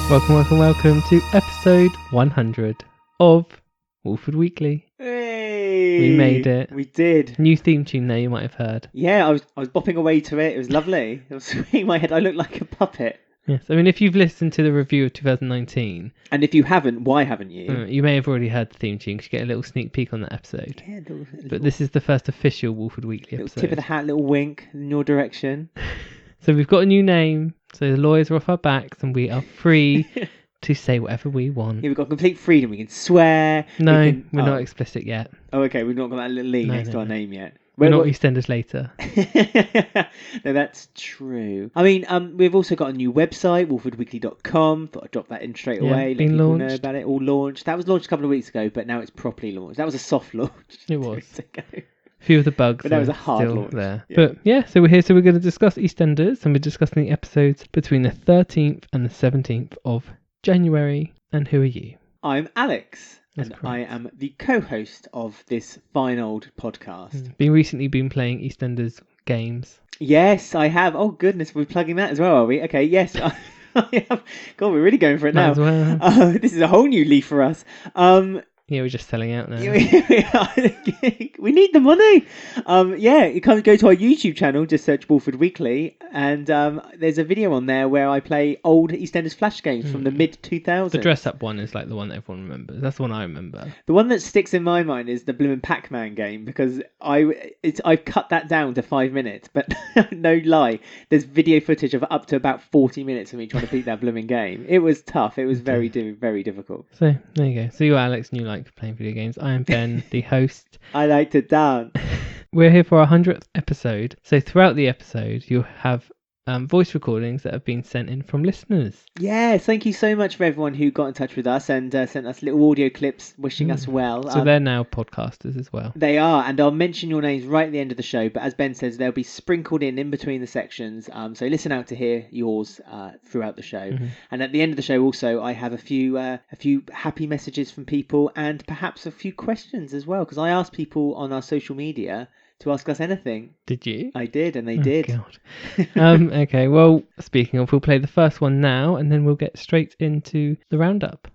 Welcome to episode 100 of Walford Weekly. Hey! We made it. We did. New theme tune there, you might have heard. Yeah, I was bopping away to it. It was lovely. I was swinging my head. I looked like a puppet. Yes, I mean, if you've listened to the review of 2019... And if you haven't, why haven't you? You may have already heard the theme tune, because you get a little sneak peek on that episode. Yeah, but this is the first official Walford Weekly episode. Tip of the hat, little wink in your direction. So we've got a new name, so the lawyers are off our backs, and we are free to say whatever we want. Yeah, we've got complete freedom. We can swear. No, we're not explicit yet. Oh, okay, we've not got that little E next to our name yet. We're not EastEnders later. No, that's true. I mean, we've also got a new website, walfordweekly.com. Thought I'd drop that in straight away. Let people know about it. All launched. That was launched a couple of weeks ago, but now it's properly launched. That was a soft launch. It was. A few of the bugs but that was a hard launch there. Yeah. But yeah, so we're here. So we're going to discuss EastEnders, and we're discussing the episodes between the 13th and the 17th of January. And who are you? I'm Alex. That's and correct. I am the co-host of this fine old podcast. Recently been playing EastEnders games. Yes, I have. Oh goodness, we're plugging that as well, are we? Okay, yes. I have. God, we're really going for it now. Well. This is a whole new leaf for us. Yeah, we're just selling out now. We need the money. You can go to our YouTube channel, just search Walford Weekly, and there's a video on there where I play old EastEnders Flash games from the mid-2000s. The dress-up one is like the one that everyone remembers. That's the one I remember. The one that sticks in my mind is the Bloomin' Pac-Man game, because I've cut that down to 5 minutes, but no lie, there's video footage of up to about 40 minutes of me trying to beat that blooming game. It was tough. It was very difficult. So, there you go. So you're Alex and you like playing video games. I am Ben, the host. I like to dance. We're here for our 100th episode. So throughout the episode, you'll have voice recordings that have been sent in from listeners. Yes, thank you so much for everyone who got in touch with us and sent us little audio clips wishing us well. So they're now podcasters as well. They are, and I'll mention your names right at the end of the show, but as Ben says, they'll be sprinkled in between the sections, so listen out to hear yours throughout the show. And at the end of the show also, I have a few happy messages from people and perhaps a few questions as well, because I asked people on our social media to ask us anything. Did you? I did, and they did. God. Okay, well, speaking of, we'll play the first one now, and then we'll get straight into the roundup.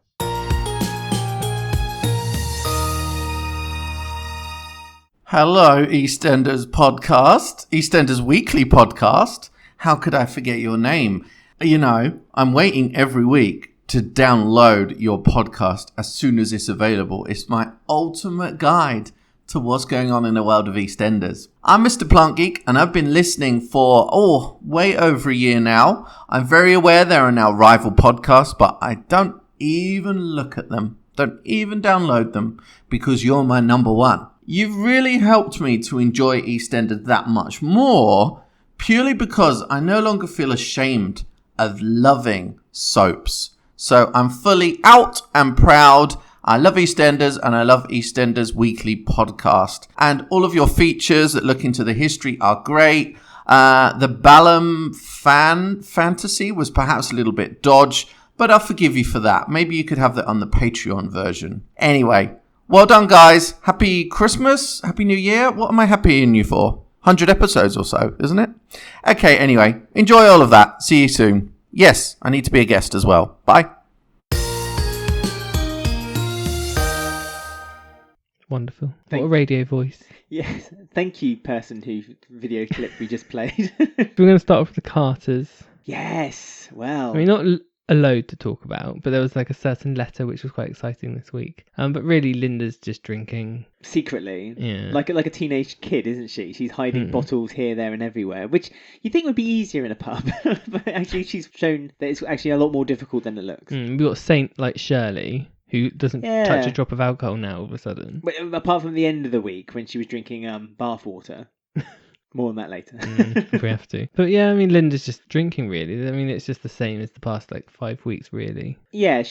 Hello, EastEnders podcast, EastEnders Weekly podcast. How could I forget your name? You know, I'm waiting every week to download your podcast as soon as it's available. It's my ultimate guide to what's going on in the world of EastEnders. I'm Mr. Plant Geek, and I've been listening for, way over a year now. I'm very aware there are now rival podcasts, but I don't even look at them. Don't even download them, because you're my number one. You've really helped me to enjoy EastEnders that much more, purely because I no longer feel ashamed of loving soaps. So I'm fully out and proud. I love EastEnders, and I love EastEnders Weekly podcast. And all of your features that look into the history are great. The Callum fantasy was perhaps a little bit dodge, but I'll forgive you for that. Maybe you could have that on the Patreon version. Anyway, well done, guys. Happy Christmas. Happy New Year. What am I happying you for? 100 episodes or so, isn't it? Okay, anyway, enjoy all of that. See you soon. Yes, I need to be a guest as well. Bye. Wonderful. What a radio voice. Yes, thank you, person whose video clip we just played. We're going to start off with the Carters. Yes, well. I mean, not a load to talk about, but there was like a certain letter which was quite exciting this week. But really, Linda's just drinking. Secretly. Yeah. Like a teenage kid, isn't she? She's hiding bottles here, there and everywhere, which you think would be easier in a pub. But actually, she's shown that it's actually a lot more difficult than it looks. We've got Saint like Shirley, who doesn't touch a drop of alcohol now all of a sudden. But apart from the end of the week when she was drinking bath water. More on that later. If we have to. But yeah, I mean, Linda's just drinking, really. I mean, it's just the same as the past, 5 weeks, really. Yeah,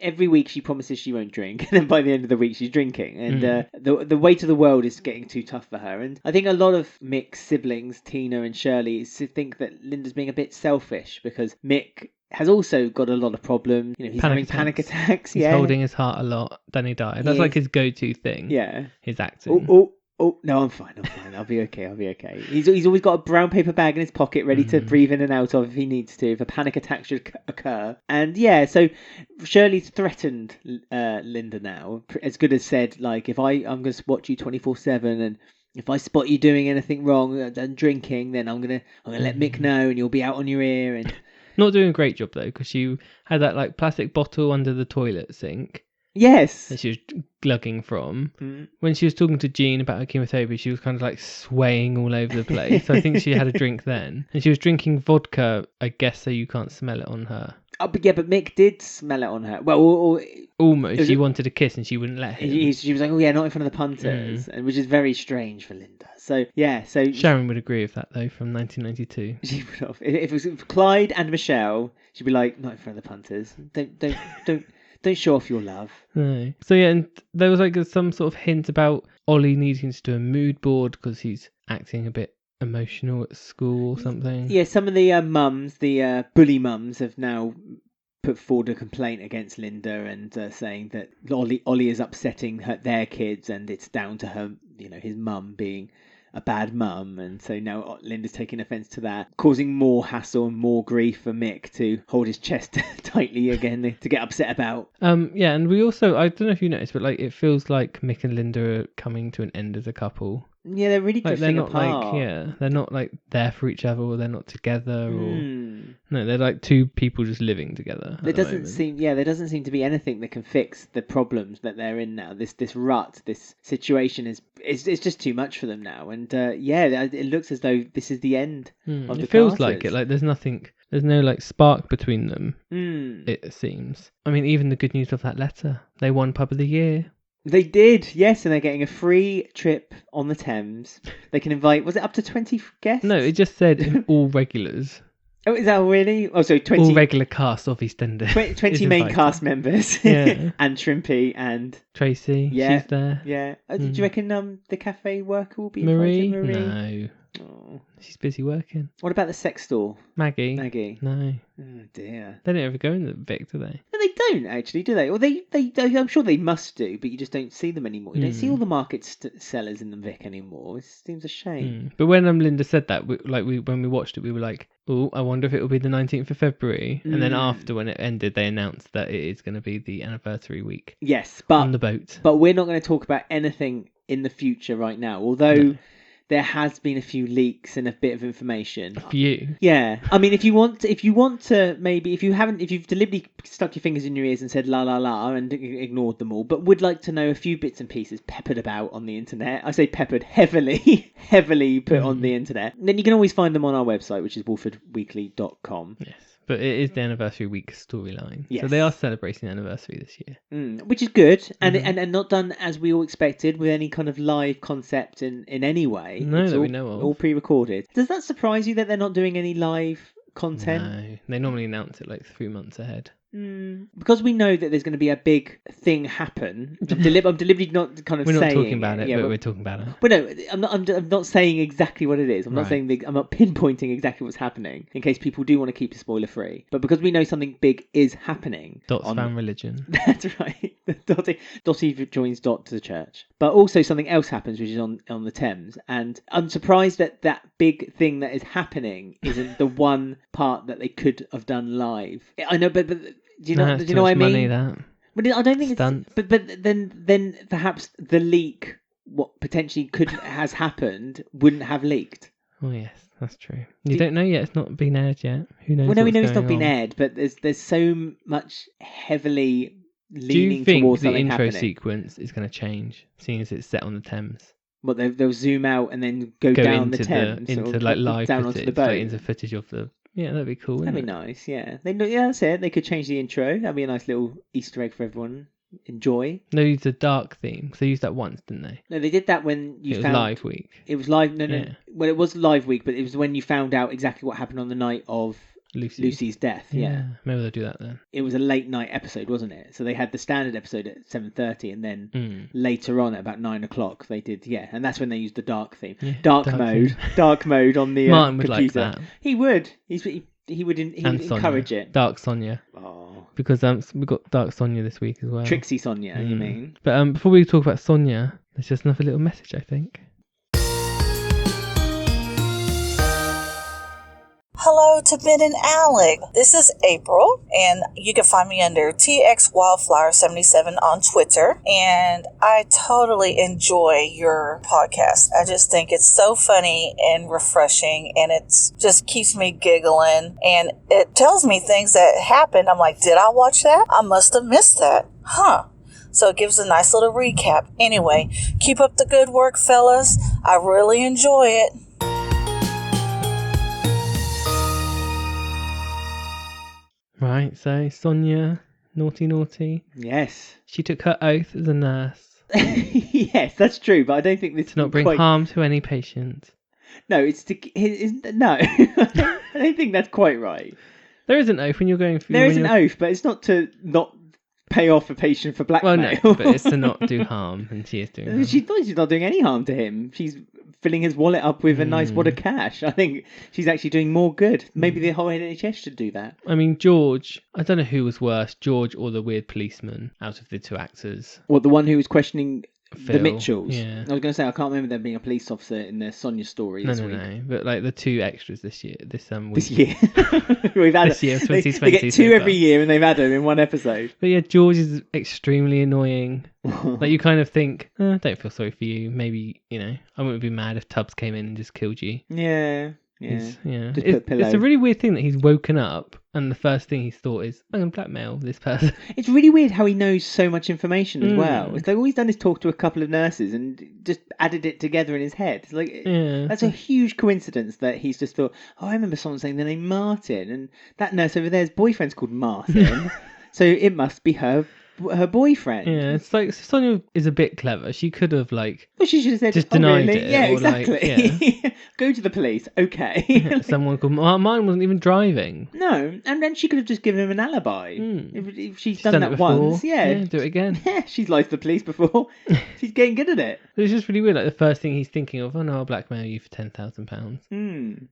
every week she promises she won't drink, and then by the end of the week she's drinking. And the weight of the world is getting too tough for her. And I think a lot of Mick's siblings, Tina and Shirley, think that Linda's being a bit selfish, because Mick has also got a lot of problems. You know, he's having panic attacks. He's holding his heart a lot. Then he died. That's like his go-to thing. Yeah. His acting. Oh, no, I'm fine. I'll be okay. He's always got a brown paper bag in his pocket ready to breathe in and out of if he needs to, if a panic attack should occur. And yeah, so Shirley's threatened Linda now. As good as said, like, if I'm going to watch you 24/7, and if I spot you doing anything wrong and drinking, then I'm gonna let Mick know, and you'll be out on your ear. And not doing a great job though, because she had that like plastic bottle under the toilet sink. Yes. That she was glugging from. When she was talking to Jean about her chemotherapy, she was kind of like swaying all over the place. So I think she had a drink then. And she was drinking vodka, I guess, so you can't smell it on her. Oh, but Mick did smell it on her. Well, almost. She wanted a kiss and she wouldn't let him. She was like, oh yeah, not in front of the punters, and which is very strange for Linda. So yeah, Sharon would agree with that though, from 1992. She would have. If it was Clyde and Michelle, she'd be like, not in front of the punters. Don't show off your love. No. So yeah, and there was like some sort of hint about Ollie needing to do a mood board because he's acting a bit emotional at school or something. Yeah, some of the mums, the bully mums, have now put forward a complaint against Linda and saying that Ollie is upsetting their kids, and it's down to her, his mum being a bad mum, and so now Linda's taking offence to that, causing more hassle and more grief for Mick to hold his chest tightly again to get upset about. Yeah, and we also, I don't know if you noticed, but like it feels like Mick and Linda are coming to an end as a couple. Yeah, they're really drifting they're not apart. They're not like there for each other, or they're not together, or no, they're like two people just living together. There doesn't seem to be anything that can fix the problems that they're in now. This rut, this situation it's just too much for them now, and it looks as though this is the end of the It feels Carters. like it. Like there's no like spark between them. It seems. I mean, even the good news of that letter, they won Pub of the Year. They did, yes, and they're getting a free trip on the Thames. They can invite, was it up to 20 guests? No, it just said all regulars. Oh, is that really? Oh, so 20... All regular cast of EastEnders. 20 main cast members. Yeah. And Shrimpy and... Tracy, yeah, she's there. Yeah. Do you reckon the cafe worker will be Marie? invited? Marie? No. Oh. She's busy working. What about the sex store? Maggie? No. Oh, dear. They don't ever go in the Vic, do they? No, they don't actually, do they? Or they I'm sure they must do, but you just don't see them anymore. You don't see all the market sellers in the Vic anymore. It seems a shame. But when Linda said that, when we watched it, we were like, oh, I wonder if it will be the 19th of February. And then after, when it ended, they announced that it is going to be the anniversary week. Yes, but on the boat. But we're not going to talk about anything in the future right now, although... No. There has been a few leaks and a bit of information. A few? Yeah. I mean, if you want to, maybe, if you've deliberately stuck your fingers in your ears and said la la la and ignored them all, but would like to know a few bits and pieces peppered about on the internet. I say peppered, heavily put on the internet. Then you can always find them on our website, which is walfordweekly.com. Yes. But it is the anniversary week storyline. Yes. So they are celebrating the anniversary this year. Which is good. And not done as we all expected with any kind of live concept in any way. No, it's that we know of. All pre-recorded. Does that surprise you that they're not doing any live content? No. They normally announce it like 3 months ahead. Because we know that there's going to be a big thing happen. I'm deliberately not kind of saying... We're not talking about it, but we're talking about it. But no, I'm not saying exactly what it is. I'm not saying I'm not pinpointing exactly what's happening in case people do want to keep it spoiler free. But because we know something big is happening... Dot's fan religion. That's right. Dotty joins Dot to the church. But also something else happens, which is on the Thames. And I'm surprised that big thing that is happening isn't the one part that they could have done live. I know, but do you know what I mean? Money, that. But I don't think Stunts. it's... But then perhaps the leak, what potentially has happened, wouldn't have leaked. Oh, yes, that's true. You don't know yet. It's not been aired yet. Who knows? Well, no, we know it's not been aired, but there's so much heavily leaning towards something happening. Do you think the intro sequence is going to change, seeing as it's set on the Thames? What, they'll zoom out and then go down the Thames? Into like live down footage, onto the boat? like into footage of the... Yeah, that'd be cool. That'd be nice, yeah. That's it. They could change the intro. That'd be a nice little Easter egg for everyone. Enjoy. They used a dark theme, because they used that once, didn't they? No, they did that when you found... It was live week. It was live... No. Yeah. Well, it was live week, but it was when you found out exactly what happened on the night of Lucy's death, yeah. Maybe they'll do that then. It was a late night episode, wasn't it? So they had the standard episode at 7:30, and then later on at about 9 o'clock they did, and that's when they used the dark theme. Yeah, dark mode on the Martin would computer. like that. He would. He would encourage it. Dark Sonia. Oh. Because we've got Dark Sonia this week as well. Trixie Sonia, you mean? But before we talk about Sonia, there's just another little message, I think. Hello to Ben and Alec. This is April, and you can find me under TX Wildflower 77 on Twitter. And I totally enjoy your podcast. I just think it's so funny and refreshing, and it just keeps me giggling. And it tells me things that happened. I'm like, did I watch that? I must have missed that. So it gives a nice little recap. Anyway, keep up the good work, fellas. I really enjoy it. Right, so Sonia, naughty. Yes. She took her oath as a nurse Yes, that's true, but I don't think this to not bring harm to any patient. No, it's to... No, I don't think that's quite right. There is an oath when you're going through... There is an oath, but it's not to not pay off a patient for blackmail. Well, no, but it's to not do harm, and she is doing harm. She's not doing any harm to him. She's filling his wallet up with a nice wad of cash. I think she's actually doing more good. Maybe the whole NHS should do that. I mean, George, I don't know who was worse, George or the weird policeman out of the two actors. What, the one who was questioning Phil, the Mitchells? Yeah. I was going to say, I can't remember there being a police officer in the Sonia story this week. No, but like the two extras this year, week. This year. We've had this year, 2020. They get two every year and they've had them in one episode. But yeah, George is extremely annoying. Like you kind of think, don't feel sorry for you. Maybe, I wouldn't be mad if Tubbs came in and just killed you. Yeah. Just It's a really weird thing that he's woken up and the first thing he's thought is, I'm going to blackmail this person. It's really weird how he knows so much information as well. It's like all he's done is talk to a couple of nurses and just added it together in his head. It's like, that's a huge coincidence that he's just thought, I remember someone saying the name Martin, and that nurse over there's boyfriend's called Martin, so it must be her boyfriend. Yeah, it's like Sonia is a bit clever. She could have she should have said, just denied really? it. Yeah, or exactly. Go to the police. Okay. Someone called mine wasn't even driving. No, and then she could have just given him an alibi. If she's done that before. once, do it again. Yeah, she's lied to the police before. She's getting good at it. It's just really weird. Like the first thing he's thinking of, I'll blackmail you for £10,000.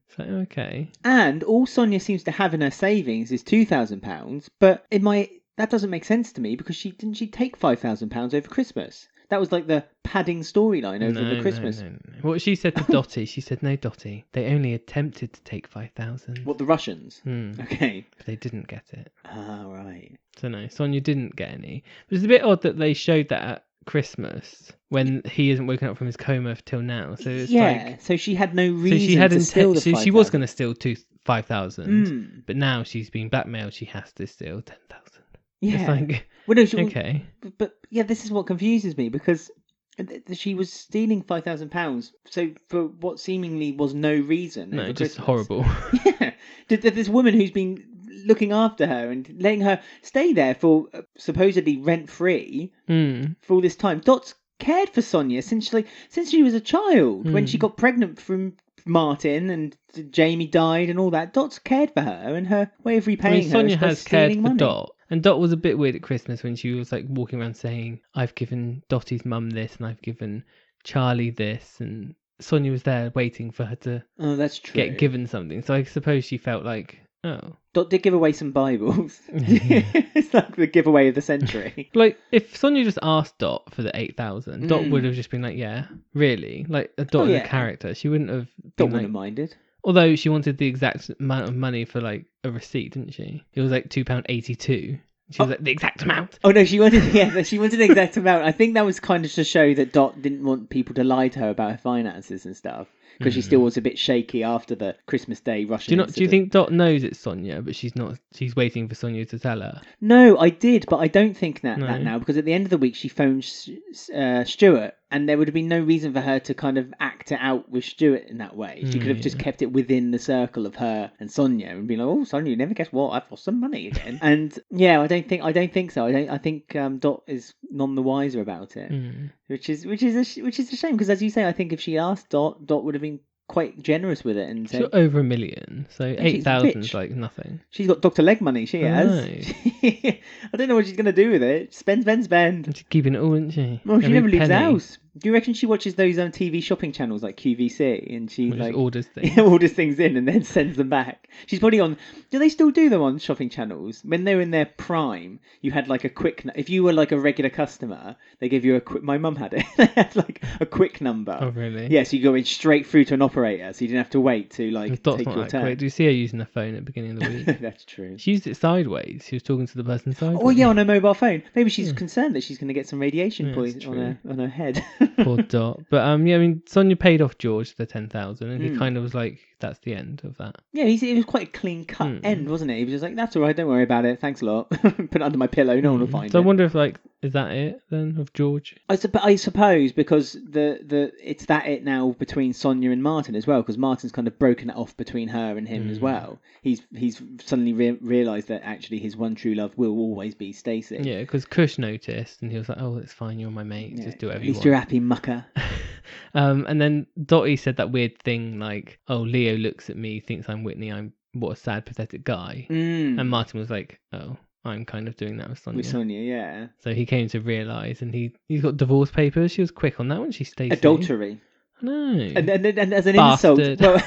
It's like, okay. And all Sonia seems to have in her savings is £2,000, but that doesn't make sense to me because she take £5,000 over Christmas. That was like the padding storyline over the Christmas. No. What she said to Dotty, she said, no, Dotty, they only attempted to take 5,000. What, the Russians? Okay. But they didn't get it. Ah, right. So no, Sonia didn't get any. But it's a bit odd that they showed that at Christmas when he isn't woken up from his coma till now. So it's so she had no reason to steal the 5,000. She was going to steal 5,000, but now she's been blackmailed. She has to steal 10,000. Yeah. It's okay. But yeah, this is what confuses me because she was stealing £5,000. So for what seemingly was no reason. No, just Christmas. Horrible. Yeah. This woman who's been looking after her and letting her stay there for supposedly rent free for all this time. Dot's cared for Sonia since she was a child. When she got pregnant from Martin and Jamie died and all that, Dot's cared for her, and her way of repaying her Sonia is by has cared stealing for money. Dot. And Dot was a bit weird at Christmas when she was like walking around saying, I've given Dottie's mum this and I've given Charlie this, and Sonia was there waiting for her to that's true. get given something. So I suppose she felt like, Dot did give away some Bibles. It's like the giveaway of the century. Like, if Sonia just asked Dot for the 8,000, Dot would have just been like, yeah, really? Like, Dot is a character. She wouldn't have Dot wouldn't have minded. Although she wanted the exact amount of money for like a receipt, didn't she? It was like £2.82. She was like, the exact amount. Oh no, she wanted the exact amount. I think that was kind of to show that Dot didn't want people to lie to her about her finances and stuff. Because she still was a bit shaky after the Christmas Day Russian incident. Do you think Dot knows it's Sonia, but she's not? She's waiting for Sonia to tell her. No, I did, but I don't think that now, because at the end of the week she phoned Stuart, and there would have been no reason for her to kind of act it out with Stuart in that way. She could have just kept it within the circle of her and Sonia and been like, "Oh, Sonia, you never guess what? I've lost some money again." And yeah, I don't think so. I think Dot is none the wiser about it, which is a shame, because as you say, I think if she asked Dot would have been quite generous with it and she's got over 1 million, so 8,000 is like nothing. She's got Dr. Leg money. She has. I don't know what she's gonna do with it. Spend. She's keeping it all, isn't she? Well, she never leaves the house. Do you reckon she watches those TV shopping channels like QVC and she Just like orders things. orders things in and then sends them back? She's probably on. Do they still do them on shopping channels? When they were in their prime, you had like a quick. If you were like a regular customer, they give you a quick. My mum had it. They had like a quick number. Oh really? Yeah, so you go in straight through to an operator, so you didn't have to wait to like Dot's take not your that turn. quick. Do you see her using her phone at the beginning of the week? That's true. She used it sideways. She was talking to the person sideways. Oh yeah, on her mobile phone. Maybe she's concerned that she's going to get some radiation Yeah, poison on her head. Poor Dot. But yeah, I mean, Sonia paid off George the 10,000, and he kind of was like, "That's the end of that." Yeah, it was quite a clean cut end, wasn't it? He was just like, "That's all right, don't worry about it. Thanks a lot. Put it under my pillow. No one will find it." So I wonder if is that it then of George? I suppose because it's it now between Sonia and Martin as well, because Martin's kind of broken it off between her and him as well. He's suddenly realised that actually his one true love will always be Stacey. Yeah, because Kush noticed and he was like, "Oh, it's fine, you're my mate. Just do whatever you want." At least you're happy, mucker. And then Dotty said that weird thing like, "Oh, Leo looks at me, thinks I'm Whitney. What a sad, pathetic guy." And Martin was like, "Oh, I'm kind of doing that with Sonia." With Sonia, yeah. So he came to realise, and he's got divorce papers. She was quick on that one. She Stacey. Adultery. No. And as an Bastard. insult.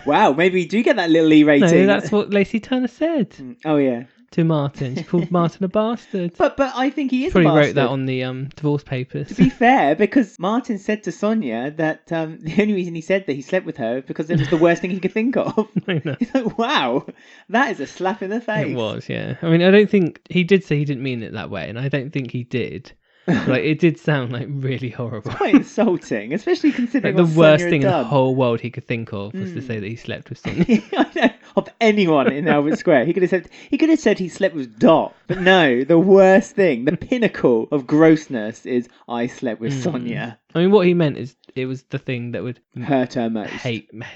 Well, wow, maybe you do get that little E rating. No, that's what Lacey Turner said Oh yeah. to Martin. She called Martin a bastard. But I think he is Probably a bastard. wrote that on the divorce papers. To be fair, because Martin said to Sonia that the only reason he said that he slept with her because it was the worst thing he could think of. I know. He's like, wow, that is a slap in the face. It was, yeah. I mean, I don't think he did say he didn't mean it that way, and I don't think he did. Like, it did sound like really horrible. Quite insulting, especially considering Like, the worst Sonia thing in had the done. whole world he could think of was to say that he slept with Sonia. I know, of anyone in Albert Square. He could have said he slept with Dot. But no, the worst thing, the pinnacle of grossness is I slept with Sonia. I mean, what he meant is it was the thing that would Hurt her most.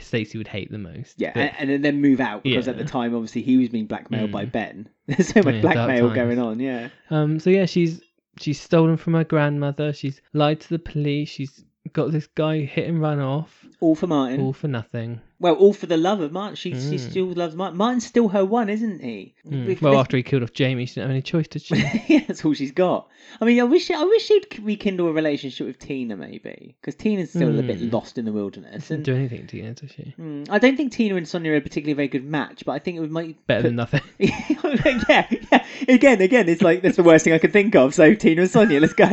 Stacey would hate the most. Yeah, But and then move out because at the time, obviously, he was being blackmailed by Ben. There's so much Yeah, blackmail dark going times. on, yeah. So yeah, she's stolen from her grandmother. She's lied to the police. She's got this guy hit and run off. All for Martin. All for nothing. Well, all for the love of Martin. She still loves Martin. Martin's still her one, isn't he? Well, after he killed off Jamie, she didn't have any choice, did she? Yeah, that's all she's got. I mean, I wish she'd rekindle a relationship with Tina, maybe, because Tina's still a bit lost in the wilderness. Didn't And do anything to Tina, does she? I don't think Tina and Sonia are a particularly very good match, but I think it might Better than nothing. yeah. Again, it's like that's the worst thing I could think of. So Tina and Sonia, let's go.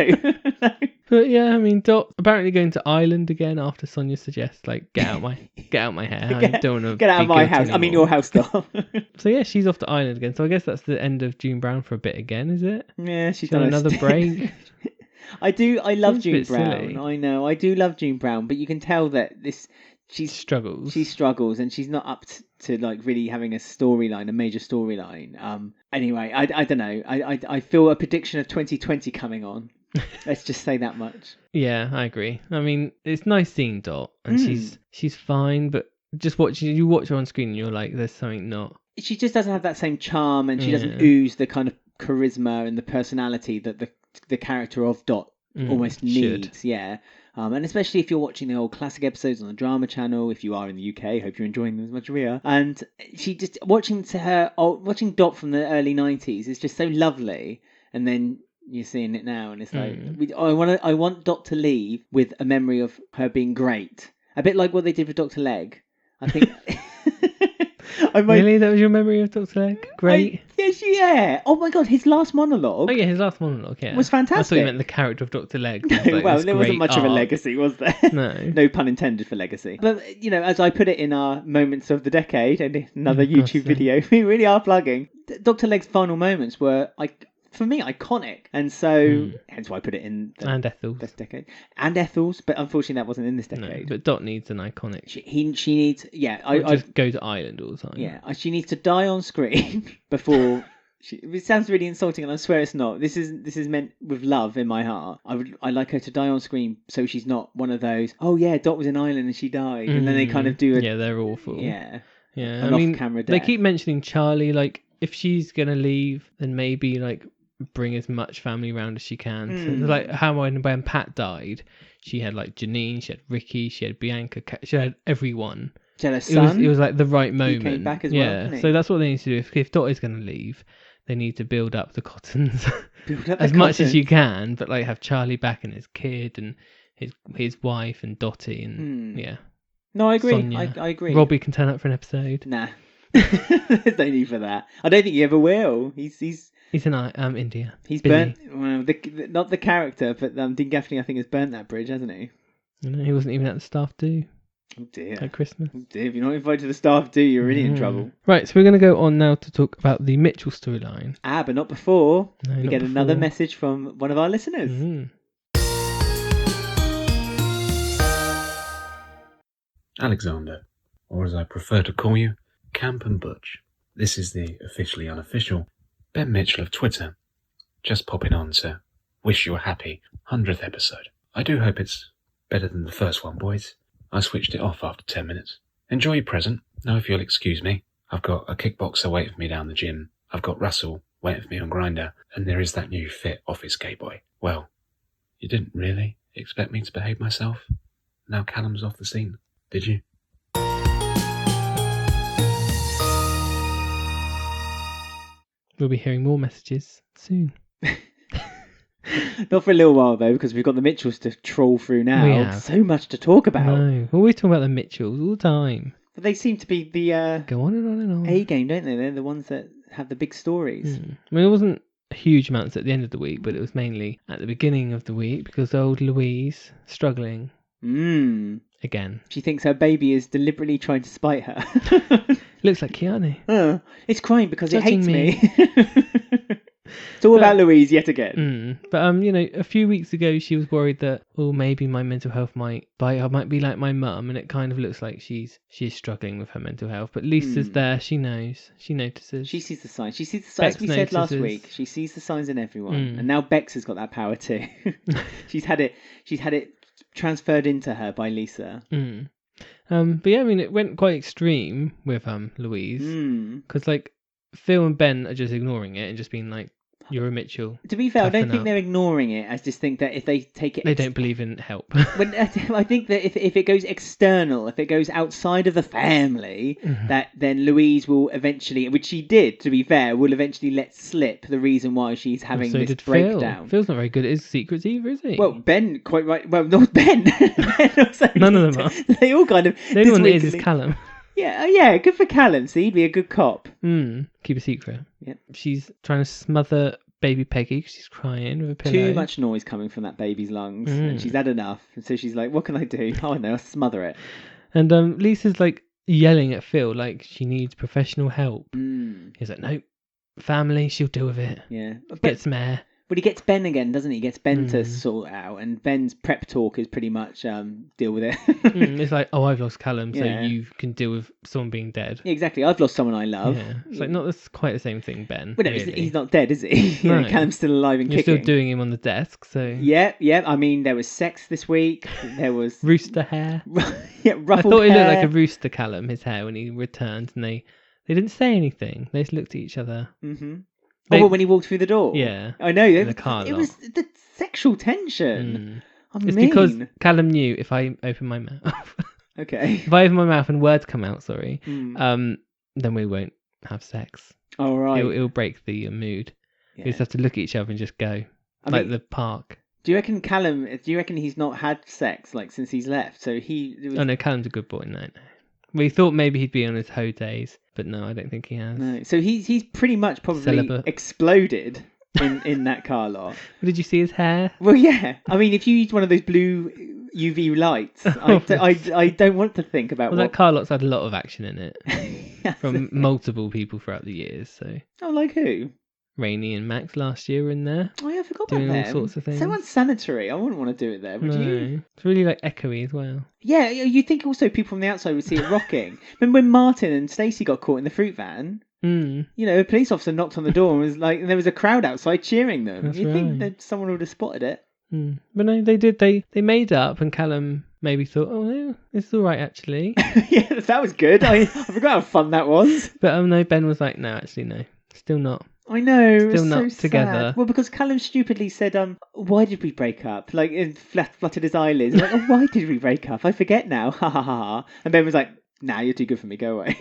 But yeah, I mean, Dot apparently going to Ireland again after Sonia suggests, like, get out my hair. I don't want to Get out of be my guilty house. I mean, anymore." your house, Dot. So yeah, she's off to Ireland again. So I guess that's the end of June Brown for a bit again, is it? Yeah, she's She's on done another break. I love Seems a June bit Brown. silly. I know, I do love June Brown, but you can tell that she Struggles. struggles and she's not up to like really having a major storyline. Anyway, I don't know. I feel a prediction of 2020 coming on. Let's just say that much. Yeah, I agree. I mean, it's nice seeing Dot, and she's fine, but just you watch her on screen, and you're like, there's something not. She just doesn't have that same charm, and she doesn't ooze the kind of charisma and the personality that the character of Dot almost needs. Yeah. And especially if you're watching the old classic episodes on the drama channel, if you are in the UK, hope you're enjoying them as much as we are. And she just watching Dot from the early 90s is just so lovely. And then you're seeing it now, and it's like I want Dot to leave with a memory of her being great, a bit like what they did with Dr. Leg. I think. Really, that was your memory of Dr. Leg? Great. Yeah. Oh my god, his last monologue. Oh yeah, his last monologue. Yeah, was fantastic. I thought you meant the character of Dr. Leg. No, well, there wasn't much of a legacy, was there? No. No pun intended for legacy. But as I put it in our moments of the decade and another YouTube video, we really are plugging. Dr. Leg's final moments were for me, iconic, and so hence why I put it in the and Ethel's. best decade. And Ethel's, but unfortunately that wasn't in this decade. No, but Dot needs an iconic. She needs, I just go to Ireland all the time. Yeah, she needs to die on screen before. It sounds really insulting, and I swear it's not. This is meant with love in my heart. I like her to die on screen, so she's not one of those. Oh yeah, Dot was in Ireland and she died, and then they kind of do it. Yeah, they're awful. Yeah. Yeah, An off-camera they death. keep mentioning Charlie. Like, if she's gonna leave, then maybe like bring as much family around as she can. So, like how when Pat died, she had like Janine, she had Ricky, she had Bianca, she had everyone. She had her son. It was like the right moment. He came back as well, didn't he? So that's what they need to do. If Dot is going to leave, they need to build up the Cottons Build up as the much as Cottons. you can, but like have Charlie back and his kid and his wife and Dotty and yeah. No, I agree. Sonia. I agree. Robbie can turn up for an episode. Nah. There's no need for that. I don't think he ever will. He's in India. He's Busy. burnt. Well, not the character, but Dean Gaffney, I think, has burnt that bridge, hasn't he? He wasn't even at the staff do Oh dear. at Christmas. Oh dear. If you're not invited to the staff do, you're really in trouble. Right, so we're going to go on now to talk about the Mitchell storyline. But not before. No, We not get another before. message from one of our listeners. Mm. Alexander, or as I prefer to call you, Camp and Butch. This is the officially unofficial Ben Mitchell of Twitter. Just popping on to wish you a happy 100th episode. I do hope it's better than the first one, boys. I switched it off after 10 minutes. Enjoy your present. Now if you'll excuse me, I've got a kickboxer waiting for me down the gym. I've got Russell waiting for me on Grindr. And there is that new fit office gay boy. Well, you didn't really expect me to behave myself? Now Callum's off the scene. Did you? We'll be hearing more messages soon. Not for a little while, though, because we've got the Mitchells to troll through now. We have. So much to talk about. No, we're always talking about the Mitchells all the time. But they seem to be the Go on and on and on. A game, don't they? They're the ones that have the big stories. I mean, it wasn't huge amounts at the end of the week, but it was mainly at the beginning of the week because old Louise struggling again. She thinks her baby is deliberately trying to spite her. Looks like Keanu. It's crying because Judging it hates me. It's all about Louise yet again. But a few weeks ago she was worried that maybe my mental health might be like my mum, and it kind of looks like she's struggling with her mental health. But Lisa's there. She knows. She notices. She sees the signs. She sees the signs. As we said last week, she sees the signs in everyone, and now Bex has got that power too. She's had it transferred into her by Lisa. But yeah, I mean, it went quite extreme with Louise because like Phil and Ben are just ignoring it and just being like, "You're a Mitchell." To be fair, I don't toughen think up. they're ignoring it. I just think that if they take it, They don't believe in help. I think that if it goes external, if it goes outside of the family, that then Louise will eventually, which she did, to be fair, will eventually let slip the reason why she's having So this did breakdown. Phil's not very good at his secrets either, is he? Well, Ben, quite right. Well, not Ben. Ben also None of them are. They all kind of. the only one that is weekly- Callum. Yeah, good for Callum. See, he'd be a good cop. Keep a secret. Yep. She's trying to smother baby Peggy because she's crying with a pillow. Too much noise coming from that baby's lungs, and she's had enough. And so she's like, "What can I do? Oh, I know, I'll smother it." And Lisa's like yelling at Phil like she needs professional help. He's like, "No, family, she'll deal with it. Yeah, Get some air." But he gets Ben again, doesn't he? He gets Ben to sort it out, and Ben's prep talk is pretty much deal with it. It's like, I've lost Callum, so Yeah. you can deal with someone being dead. Yeah, exactly. I've lost someone I love. Yeah, it's like not quite the same thing, Ben. Well, no, really. he's not dead, is he? You know, No. Callum's still alive and You're kicking. still doing him on the desk, so Yeah. I mean, there was sex this week. There was rooster hair. yeah, I ruffled thought he hair. looked like a rooster, Callum, his hair when he returned, and they didn't say anything. They just looked at each other. They- when he walked through the door. Yeah. I know. In the car it lot. was the sexual tension. I It's mean, because Callum knew if I open my mouth, okay. if I open my mouth and words come out, Mm. then we won't have sex. All right. It'll break the mood. Yeah. We just have to look at each other and just go, I like mean- the park. Do you reckon Callum? Do you reckon he's not had sex like since he's left? So he. It was, Oh no, Callum's a good boy. No. We thought maybe he'd be on his hoe days, but no, I don't think he has. No. So he's pretty much probably Celibate. exploded in that car lot. Did you see his hair? Well, yeah. I mean, if you use one of those blue UV lights, I don't want to think about Well, what. that car lot's had a lot of action in it from multiple people throughout the years. So Oh, like who? Rainey and Max last year were in there. Oh, yeah, I forgot Doing about all them. sorts of things. So unsanitary. I wouldn't want to do it there, would you? No, it's really like echoey as well. Yeah, you think also people from the outside would see it rocking. Remember when Martin and Stacey got caught in the fruit van? You know, a police officer knocked on the door and was like, and there was a crowd outside cheering them. That's You think right. that someone would have spotted it? But no, they did. They made up, and Callum maybe thought, "Oh no, it's all right actually." Yeah, that was good. I forgot how fun that was. But no, Ben was like, "No, actually, no, still not." I know. Still it was not so together. Sad. Well, because Callum stupidly said, why did we break up? Like, and fluttered his eyelids. Like, oh, why did we break up? I forget now. Ha ha ha ha. And Ben was like, nah, you're too good for me. Go away.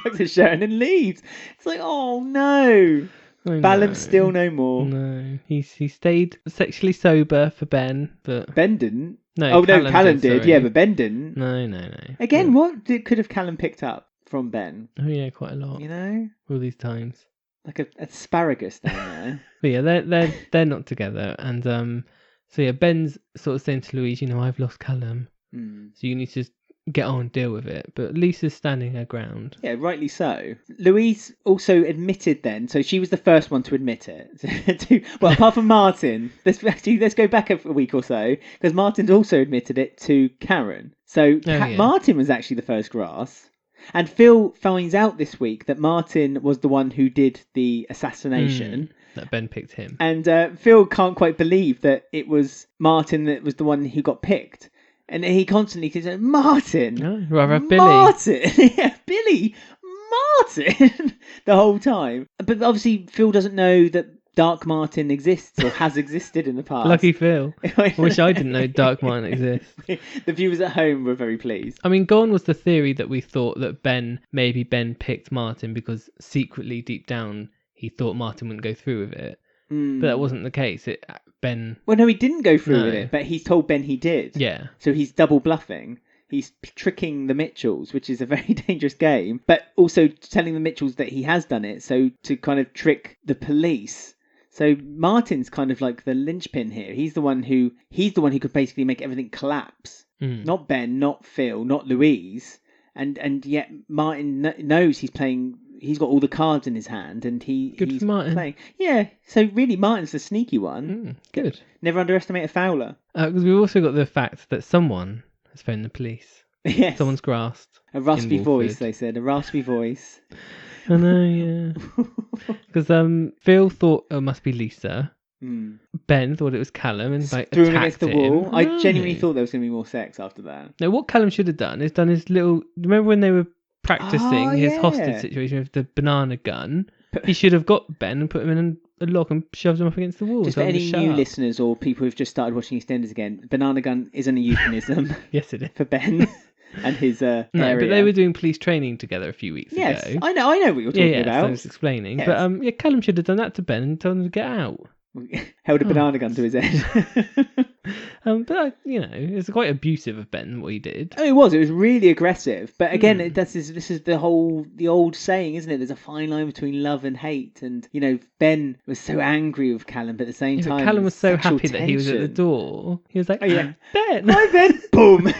Talks to Sharon and leaves. It's like, oh no. Balance still no more. No, he stayed sexually sober for Ben, but Ben didn't. no. Callum did. Sorry. Yeah, but Ben didn't. No. Again, Yeah. what could have Callum picked up from Ben? Oh yeah, quite a lot. You know, All these times. like a asparagus down there. But yeah, they're not together, and so yeah, Ben's sort of saying to Louise, I've lost Callum, so you need to get on and deal with it. But Lisa's standing her ground. Yeah, rightly so. Louise also admitted then, so she was the first one to admit it. Well, apart from Martin. Let's go back a week or so, because Martin's also admitted it to Karen. So Martin was actually the first grass. And Phil finds out this week that Martin was the one who did the assassination. That Ben picked him. And Phil can't quite believe that it was Martin that was the one who got picked. And he constantly says, Martin! Oh, rather have Billy. Martin! Yeah, Billy! Martin! The whole time. But obviously Phil doesn't know that Dark Martin exists or has existed in the past. Lucky Phil. I wish I didn't know Dark Martin exists. The viewers at home were very pleased. I mean, gone was the theory that we thought that Ben picked Martin because secretly, deep down, he thought Martin wouldn't go through with it. But that wasn't the case. Ben... Well, no, he didn't go through with it, but he's told Ben he did. Yeah. So he's double bluffing. He's tricking the Mitchells, which is a very dangerous game, but also telling the Mitchells that he has done it, so to kind of trick the police. So Martin's kind of like the linchpin here. He's the one who could basically make everything collapse. Not Ben, not Phil, not Louise. And yet Martin knows he's playing. He's got all the cards in his hand, and he's for Martin. playing. Yeah. So really, Martin's the sneaky one. Good. Never underestimate a Fowler. Because we've also got the fact that someone has phoned the police. Yes. Someone's grasped. A raspy voice, they said. A raspy voice. I know, yeah. Because Phil thought it must be Lisa. Ben thought it was Callum and threw him against the wall. I genuinely No. thought there was going to be more sex after that. No, what Callum should have done is done his little... Remember when they were practicing his hostage situation with the banana gun? He should have got Ben and put him in a lock and shoved him up against the wall. Just for any new listeners or people who've just started watching EastEnders again, banana gun isn't a euphemism. Yes, it is. For Ben and his area. No, but they were doing police training together a few weeks ago. Yes, I know what you're talking about. So I was explaining. Yes. But Callum should have done that to Ben and told him to get out. Held a banana gun to his head. But it's quite abusive of Ben what he did. Oh, it was really aggressive. But again, this is the old saying, isn't it? There's a fine line between love and hate. And Ben was so angry with Callum, but at the same time, Callum was so happy tension. that he was at the door. He was like, "Oh yeah, Ben, hi Ben!" Boom.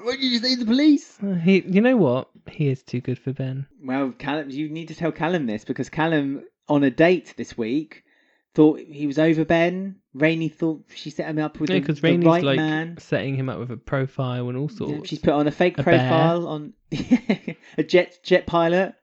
Why did you say the police? You know what? He is too good for Ben. Well, Callum, you need to tell Callum this, because Callum, on a date this week, thought he was over Ben. Rainey thought she set him up with the right man. Setting him up with a profile and all sorts. Yeah, she's put on a fake profile on a jet pilot.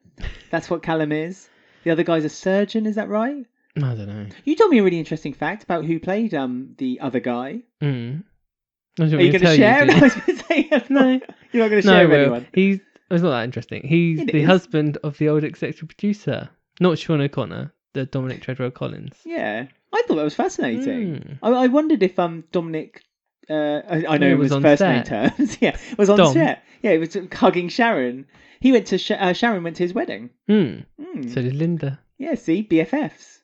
That's what Callum is. The other guy's a surgeon, is that right? I don't know. You told me a really interesting fact about who played the other guy. Are you going to share? I was going to say, no, you're not going to share with anyone. It's not that interesting. He's the husband of the old executive producer, not Sean O'Connor, the Dominic Treadwell Collins. Yeah, I thought that was fascinating. I wondered if Dominic, I know it was first name terms. Yeah, was on set. Yeah, he was hugging Sharon. He went to Sharon went to his wedding. So did Linda. Yeah, see, BFFs.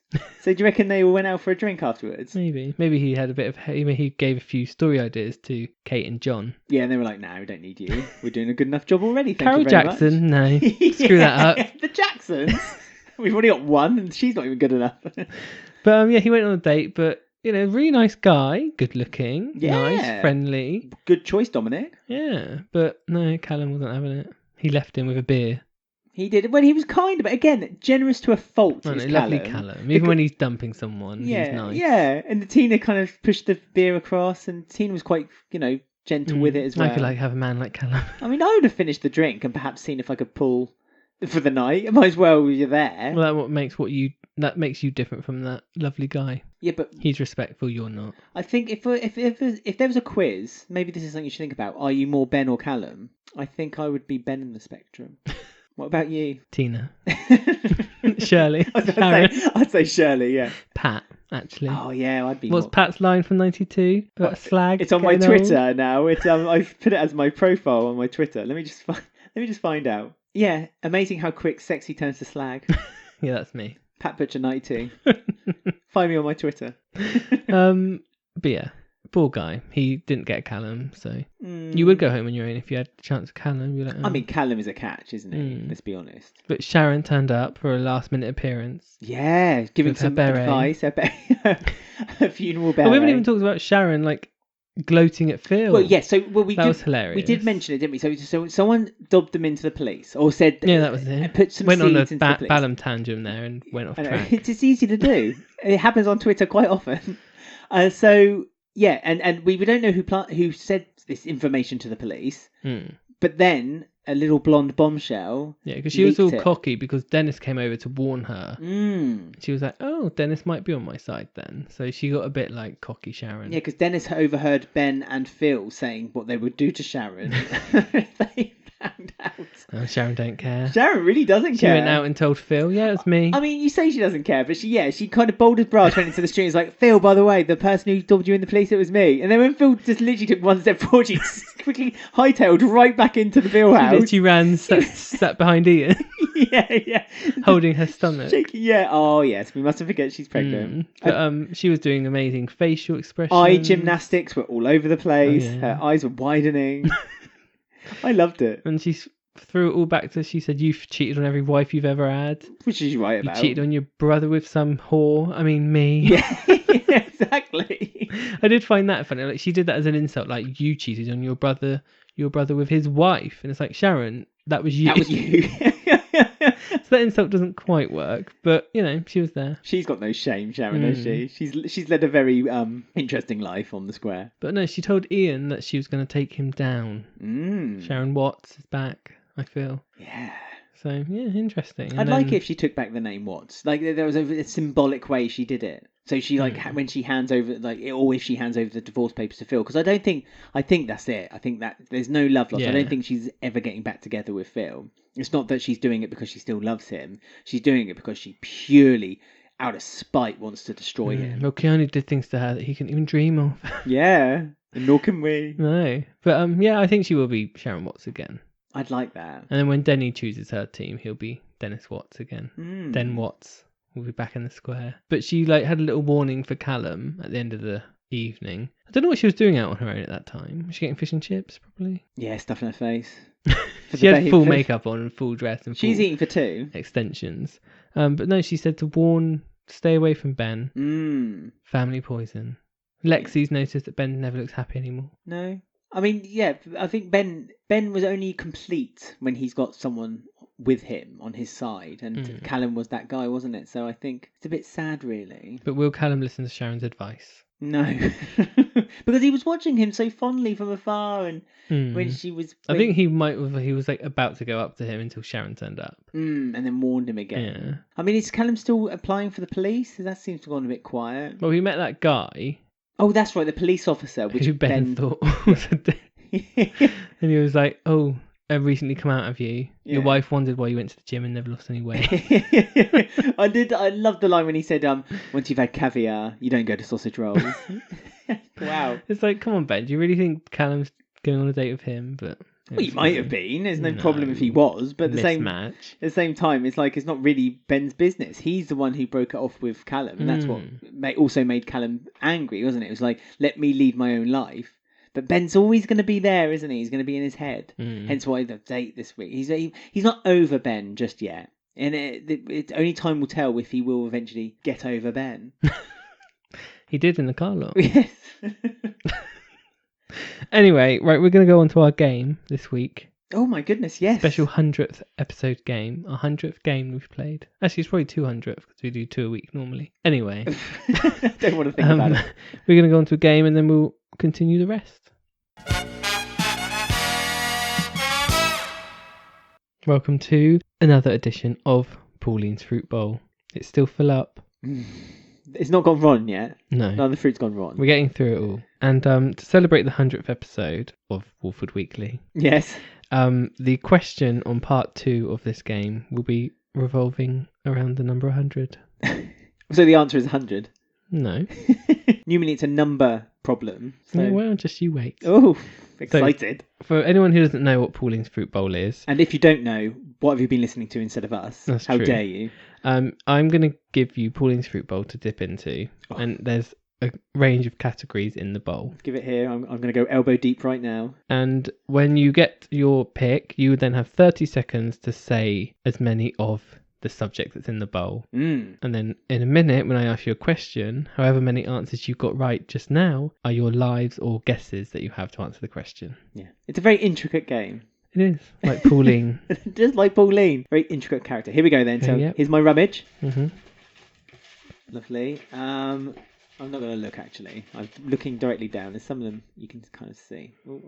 So do you reckon they all went out for a drink afterwards? Maybe he had a bit of... He gave a few story ideas to Kate and John. Yeah, and they were like, no, we don't need you. We're doing a good enough job already, thank Carol you very Jackson, much. No. Screw that up. The Jacksons? We've already got one, and she's not even good enough. But he went on a date, but, really nice guy, good looking, nice, friendly. Good choice, Dominic. Yeah, but no, Callum wasn't having it. He left him with a beer. He did. Well, he was kind, but again, generous to a fault. Lovely Callum. Even when he's dumping someone, he's nice. Yeah, and Tina kind of pushed the beer across, and Tina was quite, gentle with it as well. I could have a man like Callum. I mean, I would have finished the drink and perhaps seen if I could pull for the night. Might as well, you're there. Well, that makes you different from that lovely guy. Yeah, but he's respectful. You're not. I think if there was a quiz, maybe this is something you should think about. Are you more Ben or Callum? I think I would be Ben in the spectrum. What about you? Tina. Shirley. I'd say Shirley, yeah. Pat, actually. Oh, yeah, I'd be What's Pat's line from 92? About slag? It's on my Twitter now. It's I've put it as my profile on my Twitter. Let me just find out. Yeah, amazing how quick sexy turns to slag. Yeah, that's me. Pat Butcher 92. Find me on my Twitter. But yeah, poor guy. He didn't get Callum, so you would go home on your own if you had the chance of Callum. You're like, I mean, Callum is a catch, isn't he? Let's be honest. But Sharon turned up for a last-minute appearance. Yeah, giving With her some beret. advice. Her funeral beret. Oh, we haven't even talked about Sharon, like, gloating at Phil. Well, yes. That was hilarious. We did mention it, didn't we? So someone dobbed them into the police, or said, Yeah, that was it. Put some went seeds on a into the police. Ballum tangent there and went off track. It's just easy to do. It happens on Twitter quite often. So yeah, and we don't know who said this information to the police, but then a little blonde bombshell. Yeah, because she was all leaked it. cocky because Dennis came over to warn her. She was like, "Oh, Dennis might be on my side then." So she got a bit like cocky Sharon. Yeah, because Dennis overheard Ben and Phil saying what they would do to Sharon if they found out. Oh, Sharon don't care. Sharon really doesn't She care. went out and told Phil, "Yeah, it was me." I mean, you say she doesn't care, but she kind of bold as brass went into the street and was like, Phil, by the way, the person who dobbed you in the police, it was me. And then when Phil just literally took one step forward, she quickly hightailed right back into the Bill house. She ran, sat behind Ian, yeah. holding her stomach. Shaking, yeah. Oh, yes. We mustn't forget she's pregnant. But she was doing amazing facial expressions. Eye gymnastics were all over the place. Oh, yeah. Her eyes were widening. I loved it. And she threw it all back to, she said, "You've cheated on every wife you've ever had. Which is right about. You cheated on your brother with some whore. I mean, me." Yeah, exactly. I did find that funny. Like, she did that as an insult. Like, you cheated on your brother with his wife. And it's like, Sharon, that was you. That was you. So that insult doesn't quite work. But, you know, she was there. She's got no shame, Sharon, has she? She's led a very interesting life on the square. But no, she told Ian that she was going to take him down. Sharon Watts is back, I feel. Yeah. So, yeah, interesting. I'd like it if she took back the name Watts. Like, there was a symbolic way she did it. So she, like, when she hands over, like, or if she hands over the divorce papers to Phil, because I think that's it. I think that there's no love lost. Yeah. I don't think she's ever getting back together with Phil. It's not that she's doing it because she still loves him. She's doing it because she purely, out of spite, wants to destroy him. Well, Keanu did things to her that he couldn't even dream of. Yeah, and nor can we. No. But, yeah, I think she will be Sharon Watts again. I'd like that. And then when Denny chooses her team, he'll be Dennis Watts again. Den Watts will be back in the square. But she like had a little warning for Callum at the end of the evening. I don't know what she was doing out on her own at that time. Was she getting fish and chips, probably? Yeah, stuff in her face. She had full makeup on and full dress and she's full eating for two. extensions. But no, she said to warn, stay away from Ben. Family poison. Lexi's noticed that Ben never looks happy anymore. No. I mean, yeah, I think Ben was only complete when he's got someone with him on his side, and Callum was that guy, wasn't it? So I think it's a bit sad, really. But will Callum listen to Sharon's advice? No, because he was watching him so fondly from afar, and when she was, I think he was like about to go up to him until Sharon turned up, and then warned him again. Yeah. I mean, is Callum still applying for the police? That seems to have gone a bit quiet. Well, we met that guy. Oh, that's right, the police officer, which who Ben thought was a dick. And he was like, "Oh, I've recently come out of you. Yeah. Your wife wondered why you went to the gym and never lost any weight." I loved the line when he said, once you've had caviar, you don't go to sausage rolls. Wow. It's like, come on, Ben, do you really think Callum's going on a date with him? But well, he might have been. There's no problem if he was, but at the same time, it's like it's not really Ben's business. He's the one who broke it off with Callum, and that's what also made Callum angry, wasn't it? It was like, let me lead my own life. But Ben's always going to be there, isn't he? He's going to be in his head. Hence why the date this week. He's not over Ben just yet, and it only time will tell if he will eventually get over Ben. He did in the car lot. Yes. Anyway, right, we're going to go on to our game this week. Oh my goodness, yes. Special 100th episode game. Our 100th game we've played. Actually, it's probably 200th because we do 2 a week normally. Anyway. Don't want to think about it. We're going to go on to a game and then we'll continue the rest. Welcome to another edition of Pauline's Fruit Bowl. It's still full up. It's not gone wrong yet. No. None of the fruit's gone wrong. We're getting through it all. And to celebrate the 100th episode of Walford Weekly, yes, the question on part 2 of this game will be revolving around the number 100. So the answer is 100? No. Normally it's a number problem. So... No, well, just you wait. Oh, Excited. For anyone who doesn't know what Pauline's Fruit Bowl is, And if you don't know, what have you been listening to instead of us? That's How true. dare you? I'm going to give you Pauline's Fruit Bowl to dip into, and there's a range of categories in the bowl. Give it here. I'm going to go elbow deep right now. And when you get your pick, you then have 30 seconds to say as many of the subject that's in the bowl. And then in a minute, when I ask you a question, however many answers you got right just now are your lives or guesses that you have to answer the question. Yeah. It's a very intricate game. It is, like Pauline. Just like Pauline. Very intricate character. Here we go then. So here's my rummage. Mm-hmm. Lovely. I'm not going to look, actually. I'm looking directly down. There's some of them you can kind of see. Oh,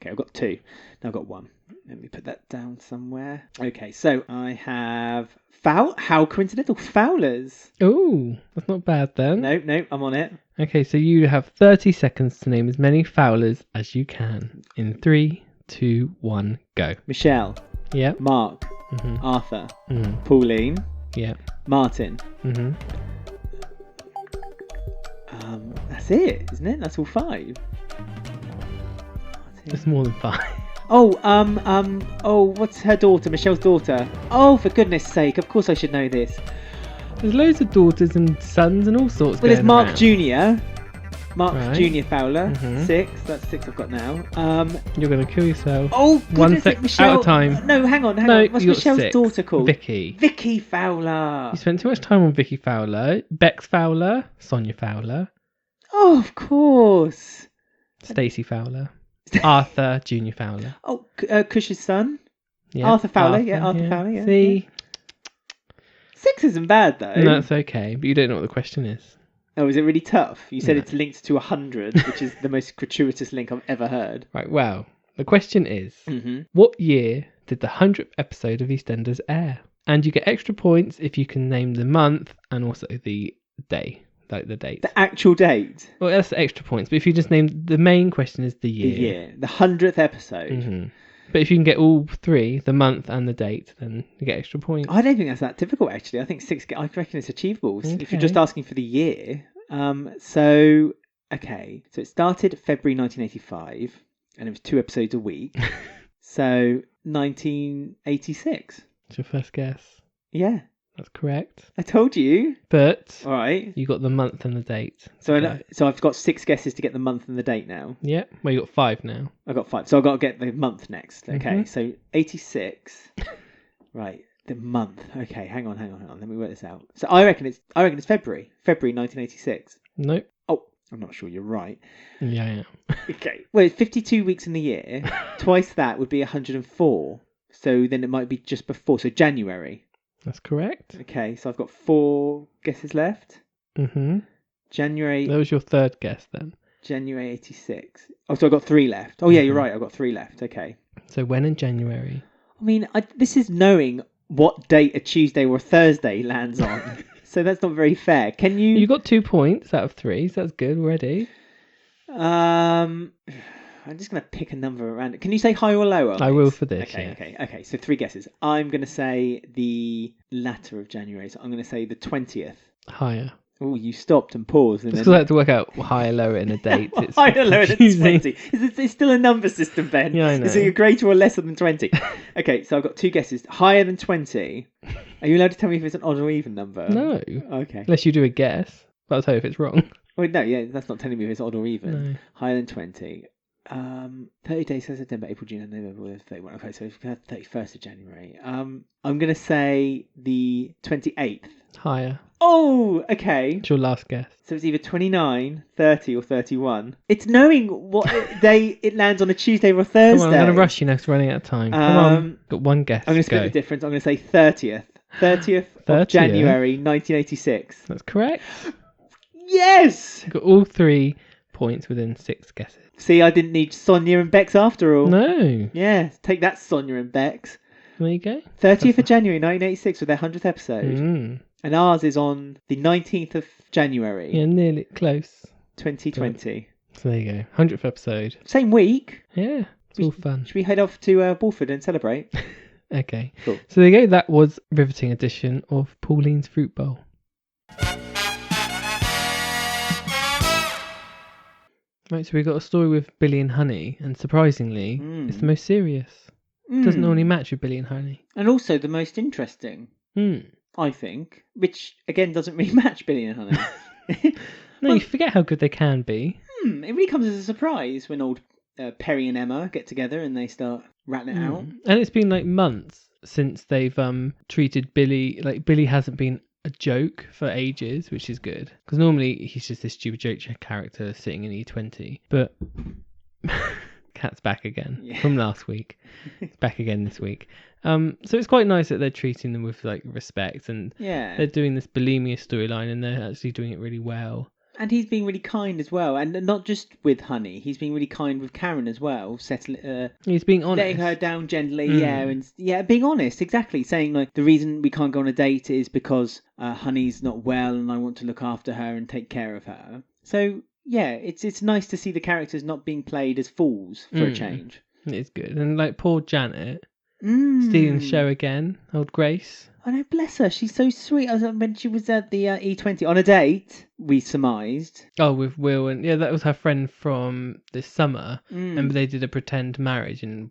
I've got two. Now I've got one. Let me put that down somewhere. Okay, so I have how coincidental, Fowlers. Oh, that's not bad then. No, I'm on it. Okay, so you have 30 seconds to name as many Fowlers as you can. In 3, 2, 1, go. Michelle. Yep. Mark. Mm-hmm. Arthur. Mm-hmm. Pauline. Yep. Martin. Mm-hmm. That's it, isn't it? That's all 5. It's more than 5. What's her daughter? Michelle's daughter. Oh, for goodness sake! Of course I should know this. There's loads of daughters and sons and all sorts. Well, there's Mark around. Jr. Mark Right. Jr. Fowler. Mhm. 6. That's 6 I've got now. You're gonna kill yourself. Oh, One goodness sec. sake, Michelle. Out of time. No, hang on. No, What's you got Michelle's 6. daughter called? Vicky. Vicky Fowler. You spent too much time on Vicky Fowler. Bex Fowler. Sonia Fowler. Oh, of course. Stacey Fowler. Arthur Jr. Fowler. Oh, Kush's son. Yeah. Arthur Fowler. Arthur Fowler. Yeah. See? 6 isn't bad though. No, that's okay, but you don't know what the question is. Oh, is it really tough? You said No. it's linked to 100, which is the most gratuitous link I've ever heard. Right, well, the question is, Mm-hmm. what year did the 100th episode of EastEnders air? And you get extra points if you can name the month and also the day, like the date. The actual date. Well, that's extra points, but if you just name, the main question is the The year. year. The 100th episode. Mm-hmm. But if you can get all 3, the month and the date, then you get extra points. I don't think that's that difficult, actually. I think 6. I reckon it's achievable if you're Okay. just asking for the year. So it started February 1985, and it was 2 episodes a week. So 1986. That's your first guess. Yeah, That's correct. I told you. But All right. you got the month and the date. So Okay. so I've got 6 guesses to get the month and the date now. Yeah, well, you got 5 now. I've got 5. So I've got to get the month next. Okay, Mhm. so 86. Right, the month. Okay, hang on. Let me work this out. So I reckon it's February 1986. Nope. Oh, I'm not sure you're right. Yeah, I am. Okay. Well, it's 52 weeks in the year. Twice that would be 104. So then it might be just before. So January. That's correct. Okay, so I've got 4 guesses left. Mm-hmm. January That was your third guess then. 86. Oh, so I've got 3 left. Oh, yeah, you're right. I've got 3 left. Okay. So when in January? I mean, this is knowing what date a Tuesday or a Thursday lands on. So that's not very fair. Can you... You got 2 points out of 3, so that's good already. I'm just going to pick a number around. Can you say high or low? I will for this, Okay, yeah. okay. So 3 guesses. I'm going to say the latter of January. So I'm going to say the 20th. Higher. Oh, you stopped and paused. And Just then... because I had to work out higher, lower in a date. It's higher, lower than confusing. 20. It's still a number system, Ben. Yeah, I know. Is it greater or lesser than 20? Okay, so I've got 2 guesses. Higher than 20. Are you allowed to tell me if it's an odd or even number? No. Okay. Unless you do a guess. But I'll tell you if it's wrong. Well, no, yeah, that's not telling me if it's odd or even. No. Higher than 20. 30 days, so September, April, June, November, 31. Okay, so it's 31st of January. I'm going to say the 28th. Higher. Oh, okay. It's your last guess. So it's either 29, 30, or 31. It's knowing what day it lands on a Tuesday or a Thursday. Come on, I'm going to rush you now 'cause we're running out of time. Come on. Got 1 guess. I'm going to split the difference. I'm going to say 30th. 30th of 30th? January, 1986. That's correct. Yes! You got all 3 points within 6 guesses. See, I didn't need Sonia and Bex after all. No. Yeah, take that, Sonia and Bex. There you go. 30th of January 1986 with their 100th episode. Mm. And ours is on the 19th of January Yeah, nearly close. 2020. So there you go. 100th episode. Same week. Yeah, it's all fun. Should we head off to Walford and celebrate? Okay. Cool. So there you go. That was riveting edition of Pauline's Fruit Bowl. Right, so we got a story with Billy and Honey, and surprisingly, it's the most serious. Doesn't normally match with Billy and Honey. And also the most interesting, I think, which again doesn't really match Billy and Honey. No, you forget how good they can be. It really comes as a surprise when old Perry and Emma get together and they start rattling it out. And it's been like months since they've treated Billy, like Billy hasn't been a joke for ages, which is good. Because normally he's just this stupid joke character sitting in E20. But Cat's back again from last week. It's back again this week. So it's quite nice that they're treating them with like respect, and they're doing this bulimia storyline and they're actually doing it really well. And he's being really kind as well, and not just with Honey. He's being really kind with Karen as well. He's being honest, letting her down gently, being honest, exactly. Saying like the reason we can't go on a date is because Honey's not well, and I want to look after her and take care of her. So yeah, it's nice to see the characters not being played as fools for a change. It's good, and like poor Janet stealing the show again, old Grace. I know, bless her. She's so sweet. When she was at the E20 on a date, we surmised. Oh, with Will, and that was her friend from this summer. Remember they did a pretend marriage, and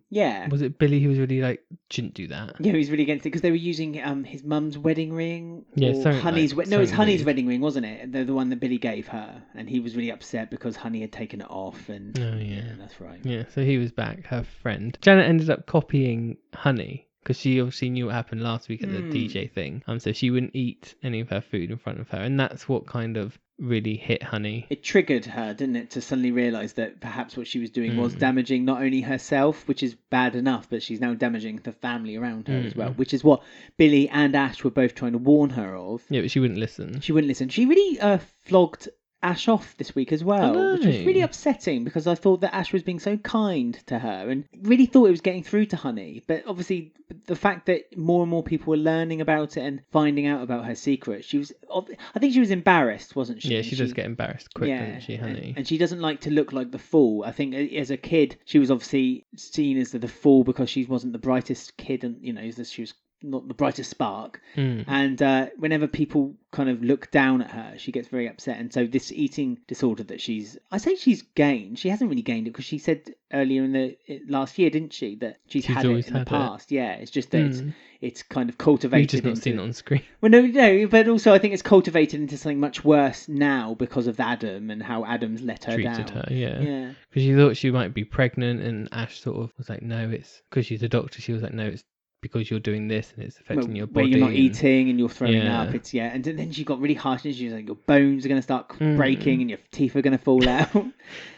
was it Billy who was really like, shouldn't do that? Yeah, he was really against it because they were using his mum's wedding ring. Yeah, or Honey's. No, it's Honey's wedding ring, wasn't it? The one that Billy gave her, and he was really upset because Honey had taken it off. And that's right. Yeah, so he was back, her friend. Janet ended up copying Honey, because she obviously knew what happened last week at the DJ thing. So she wouldn't eat any of her food in front of her. And that's what kind of really hit Honey. It triggered her, didn't it, to suddenly realise that perhaps what she was doing was damaging not only herself, which is bad enough, but she's now damaging the family around her as well, which is what Billy and Ash were both trying to warn her of. Yeah, but she wouldn't listen. She really flogged Ash off this week as well, which was really upsetting because I thought that Ash was being so kind to her and really thought it was getting through to Honey. But obviously the fact that more and more people were learning about it and finding out about her secret, I think she was embarrassed, wasn't she? Yeah, she does get embarraused quick, doesn't she, Honey? And she doesn't like to look like the fool. I think as a kid, she was obviously seen as the fool because she wasn't the brightest kid, and she was not the brightest spark. And whenever people kind of look down at her, she gets very upset. And so this eating disorder that she's gained, she hasn't really gained it because she said earlier in last year, didn't she, that she's had it in the past. Yeah, it's just that it's kind of cultivated. You've just not seen it on screen. Well, no, but also I think it's cultivated into something much worse now because of Adam and how Adam's let her down. Treated her, yeah. Because she thought she might be pregnant, and Ash sort of was like, no, it's because she's a doctor. She was like, no, it's because you're doing this and it's affecting your body. You're not eating and you're throwing up. And then she got really harsh and she was like, your bones are going to start breaking and your teeth are going to fall out.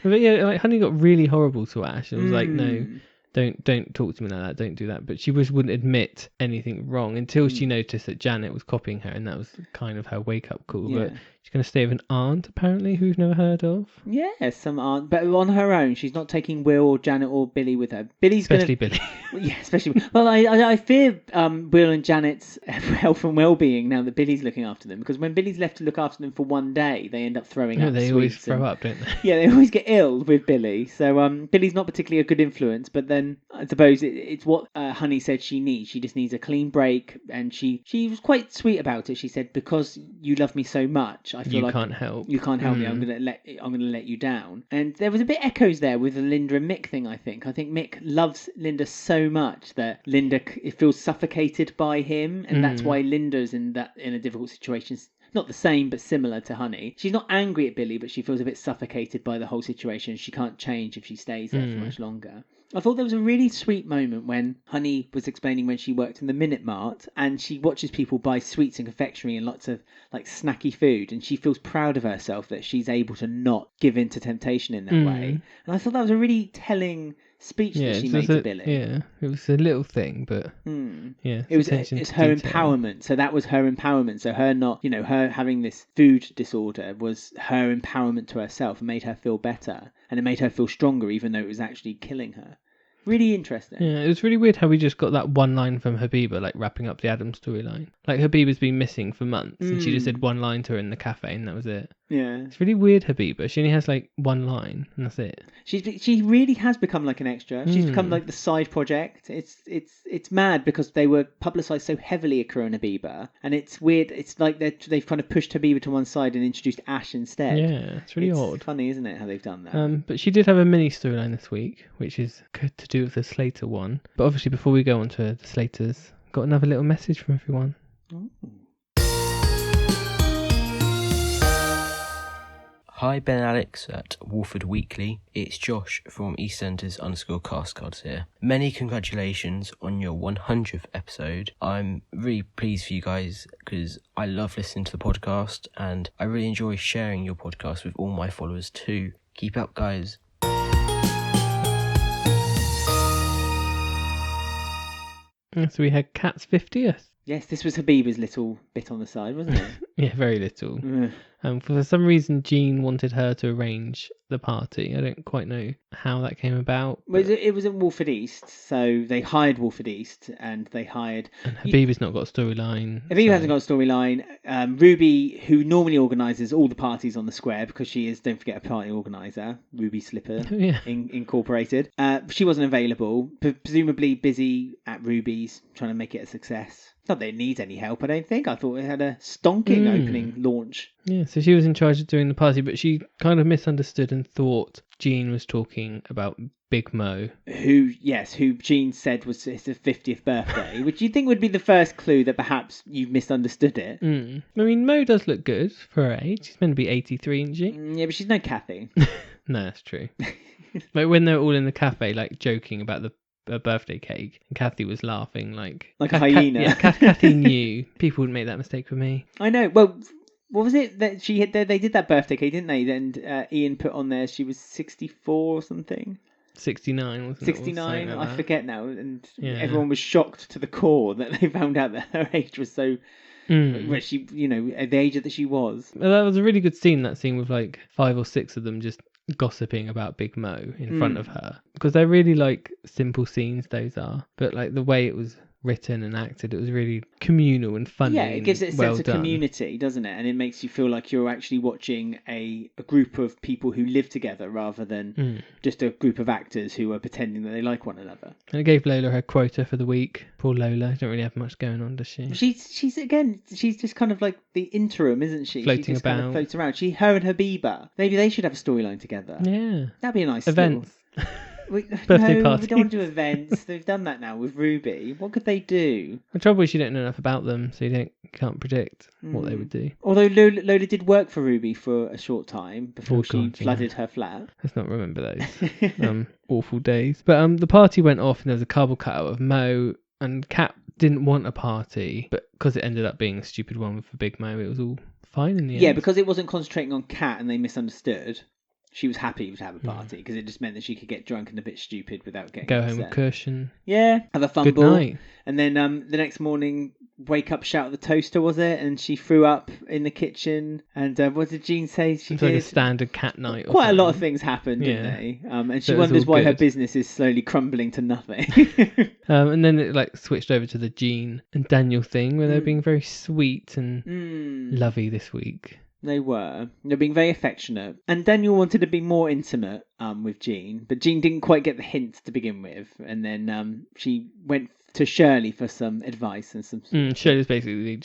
But yeah, like Honey got really horrible to Ash and was like, no, don't talk to me like that, don't do that. But she wouldn't admit anything wrong until she noticed that Janet was copying her, and that was kind of her wake up call. But she's going to stay with an aunt apparently who we've never heard of. Yeah, some aunt, but on her own. She's not taking Will or Janet or Billy with her. Especially Billy. Yeah, especially. Well, I fear Will and Janet's health and well-being now that Billy's looking after them, because when Billy's left to look after them for one day, they end up throwing up. They always throw up, don't they? Yeah, they always get ill with Billy. So Billy's not particularly a good influence, but then I suppose it's what Honey said she needs. She just needs a clean break, and she was quite sweet about it. She said, because you love me so much, I feel like can't help. You can't help me. I'm gonna let you down. And there was a bit echoes there with the Linda and Mick thing. I think Mick loves Linda so much that Linda feels suffocated by him, and that's why Linda's in a difficult situation. Not the same, but similar to Honey. She's not angry at Billy, but she feels a bit suffocated by the whole situation. She can't change if she stays there for much longer. I thought there was a really sweet moment when Honey was explaining when she worked in the Minute Mart and she watches people buy sweets and confectionery and lots of like snacky food, and she feels proud of herself that she's able to not give in to temptation in that way. And I thought that was a really telling speech that she made to Billy. Yeah, it was a little thing, but it's her empowerment. So that was her empowerment. So her not, her having this food disorder was her empowerment to herself and made her feel better, and it made her feel stronger, even though it was actually killing her. Really interesting. Yeah, it was really weird how we just got that one line from Habiba, like wrapping up the Adam storyline. Like Habiba's been missing for months, and she just said one line to her in the cafe, and that was it. Yeah. It's really weird, Habiba. She only has like one line, and that's it. She really has become like an extra. She's become like the side project. It's mad because they were publicised so heavily at Corona Habiba, and it's weird. It's like they've kind of pushed Habiba to one side and introduced Ash instead. Yeah, it's really odd. It's funny, isn't it, how they've done that? But she did have a mini storyline this week, which is to do with the Slater one. But obviously, before we go on to the Slaters, got another little message from everyone. Ooh. Hi Ben and Alex at Walford Weekly. It's Josh from EastEnders _cast cards here. Many congratulations on your 100th episode. I'm really pleased for you guys because I love listening to the podcast and I really enjoy sharing your podcast with all my followers too. Keep up, guys. So we had Kat's 50th. Yes, this was Habiba's little bit on the side, wasn't it? Yeah, very little. For some reason, Jean wanted her to arrange the party. I don't quite know how that came about. Well, it was at Walford East, so they hired Walford East, and they hired... And Habiba's not got a storyline. Habiba hasn't got a storyline. Ruby, who normally organises all the parties on the square, because she is, don't forget, a party organiser, Ruby Slipper Incorporated. She wasn't available, presumably busy at Ruby's, trying to make it a success. Not that it needs any help, I don't think. I thought it had a stonking opening launch. Yeah, so she was in charge of doing the party, but she kind of misunderstood and thought Jean was talking about Big Mo. Who Jean said was his 50th birthday, which you'd think would be the first clue that perhaps you've misunderstood it. I mean, Mo does look good for her age. She's meant to be 83, isn't she? Yeah, but she's no Kathy. No, that's true. Like when they're all in the cafe, like joking about the birthday cake, and Kathy was laughing like a hyena. Kathy knew people wouldn't make that mistake with me. I know. Well, what was it that she had? They did that birthday cake, didn't they? And Ian put on there she was 64 or something. 69, wasn't it? 69, I forget now. And everyone was shocked to the core that they found out that her age was so. Where she, at the age that she was. Well, that was a really good scene. That scene with like 5 or 6 of them just gossiping about Big Mo in front of her, because they're really like simple scenes, those are, but like the way it was written and acted, it was really communal and funny. Yeah, it gives it a sense of community, doesn't it? And it makes you feel like you're actually watching a group of people who live together rather than just a group of actors who are pretending that they like one another. And it gave Lola her quota for the week. Poor Lola, don't really have much going on, does she? She's just kind of like the interim, isn't she? Floating she just about. Kind of floats around. Her and Habiba. Maybe they should have a storyline together. Yeah. That'd be a nice events. Birthday party. We don't want to do events. They've done that now with Ruby. What could they do? The trouble is you don't know enough about them, so you can't predict what they would do. Although Lola did work for Ruby for a short time before she flooded her flat. Let's not remember those awful days. But the party went off and there was a cardboard cutout of Mo, and Kat didn't want a party, but because it ended up being a stupid one for Big Mo, it was all fine in the end. Yeah, because it wasn't concentrating on Kat and they misunderstood. She was happy to have a party because it just meant that she could get drunk and a bit stupid without getting go upset. home with Kush and have a fun good ball. Night. And then the next morning, wake up, shout at the toaster, was it? And she threw up in the kitchen. And what did Jean say she did? Like a standard cat night. Quite a lot of things happened, didn't they? And she wonders why her business is slowly crumbling to nothing. And then it like switched over to the Jean and Daniel thing where they're being very sweet and lovey this week. They were. They're being very affectionate. And Daniel wanted to be more intimate with Jean, but Jean didn't quite get the hint to begin with. And then she went to Shirley for some advice and some... Shirley was basically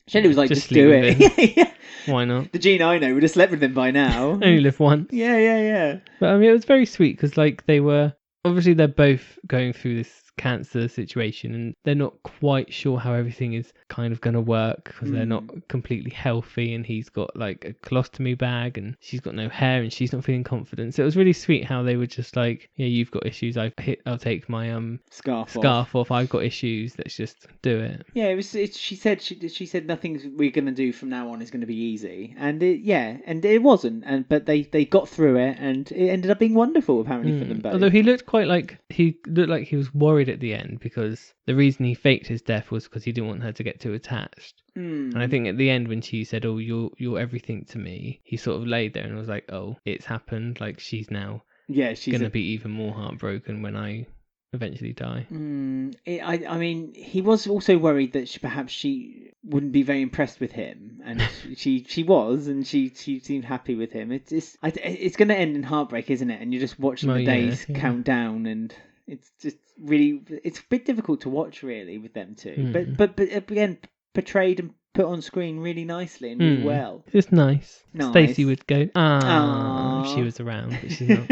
Shirley was like, just do it. Yeah. Why not? The Jean I know would have slept with him by now. Only live once. Yeah. But I mean, it was very sweet because like they were... Obviously, they're both going through this cancer situation and they're not quite sure how everything is kind of going to work because they're not completely healthy, and he's got like a colostomy bag and she's got no hair and she's not feeling confident. So it was really sweet how they were just like, yeah, you've got issues, I'll take my scarf off, I've got issues, let's just do it. Yeah, she said nothing we're going to do from now on is going to be easy, and it wasn't, but they got through it and it ended up being wonderful apparently for them both. Although he looked like he was worried at the end because the reason he faked his death was because he didn't want her to get too attached. And I think at the end when she said, oh, you're everything to me, he sort of laid there and was like, oh, it's happened, like she's now going to be even more heartbroken when I eventually die. I mean, he was also worried that perhaps she wouldn't be very impressed with him, and she was, and she seemed happy with him. It's going to end in heartbreak, isn't it? And you're just watching the days count down, and it's just really, it's a bit difficult to watch really with them two. But again, portrayed and put on screen really nicely and really well. It's nice. Stacey would go, if she was around, but she's not.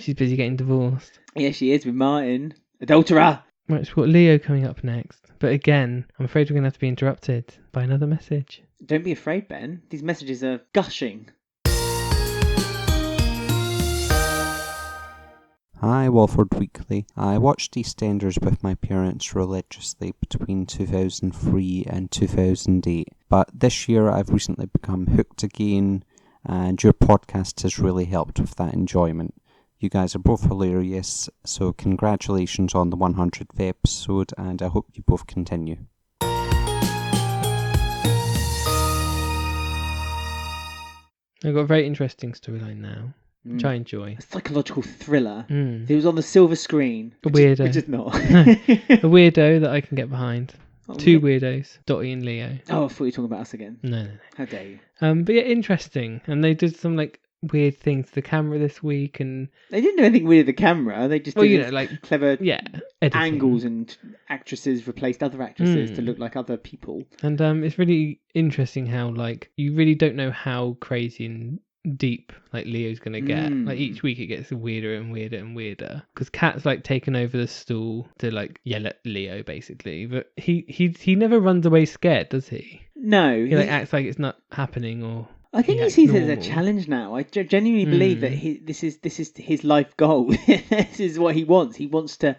She's busy getting divorced. Yeah, she is with Martin. Adulterer! Right, so we've got Leo coming up next. But again, I'm afraid we're going to have to be interrupted by another message. Don't be afraid, Ben. These messages are gushing. Hi, Walford Weekly. I watched EastEnders with my parents religiously between 2003 and 2008, but this year I've recently become hooked again, and your podcast has really helped with that enjoyment. You guys are both hilarious, so congratulations on the 100th episode, and I hope you both continue. I've got a very interesting storyline now, which I enjoy. A psychological thriller. It was on the silver screen. A weirdo. Which is not. A weirdo that I can get behind. Two weirdos, Dotty and Leo. Oh, I thought you were talking about us again. No. How dare you. But yeah, interesting. And they did some weird things to the camera this week, and they didn't do anything weird with the camera. They just did clever editing. Angles, and actresses replaced other actresses to look like other people. And it's really interesting how you really don't know how crazy and deep Leo's gonna get. Each week it gets weirder and weirder and weirder because Kat's taken over the stool to yell at Leo basically, but he never runs away scared, does he? No, he acts like it's not happening, or I think he sees it as a challenge now. I genuinely believe that this is his life goal. This is what he wants. He wants to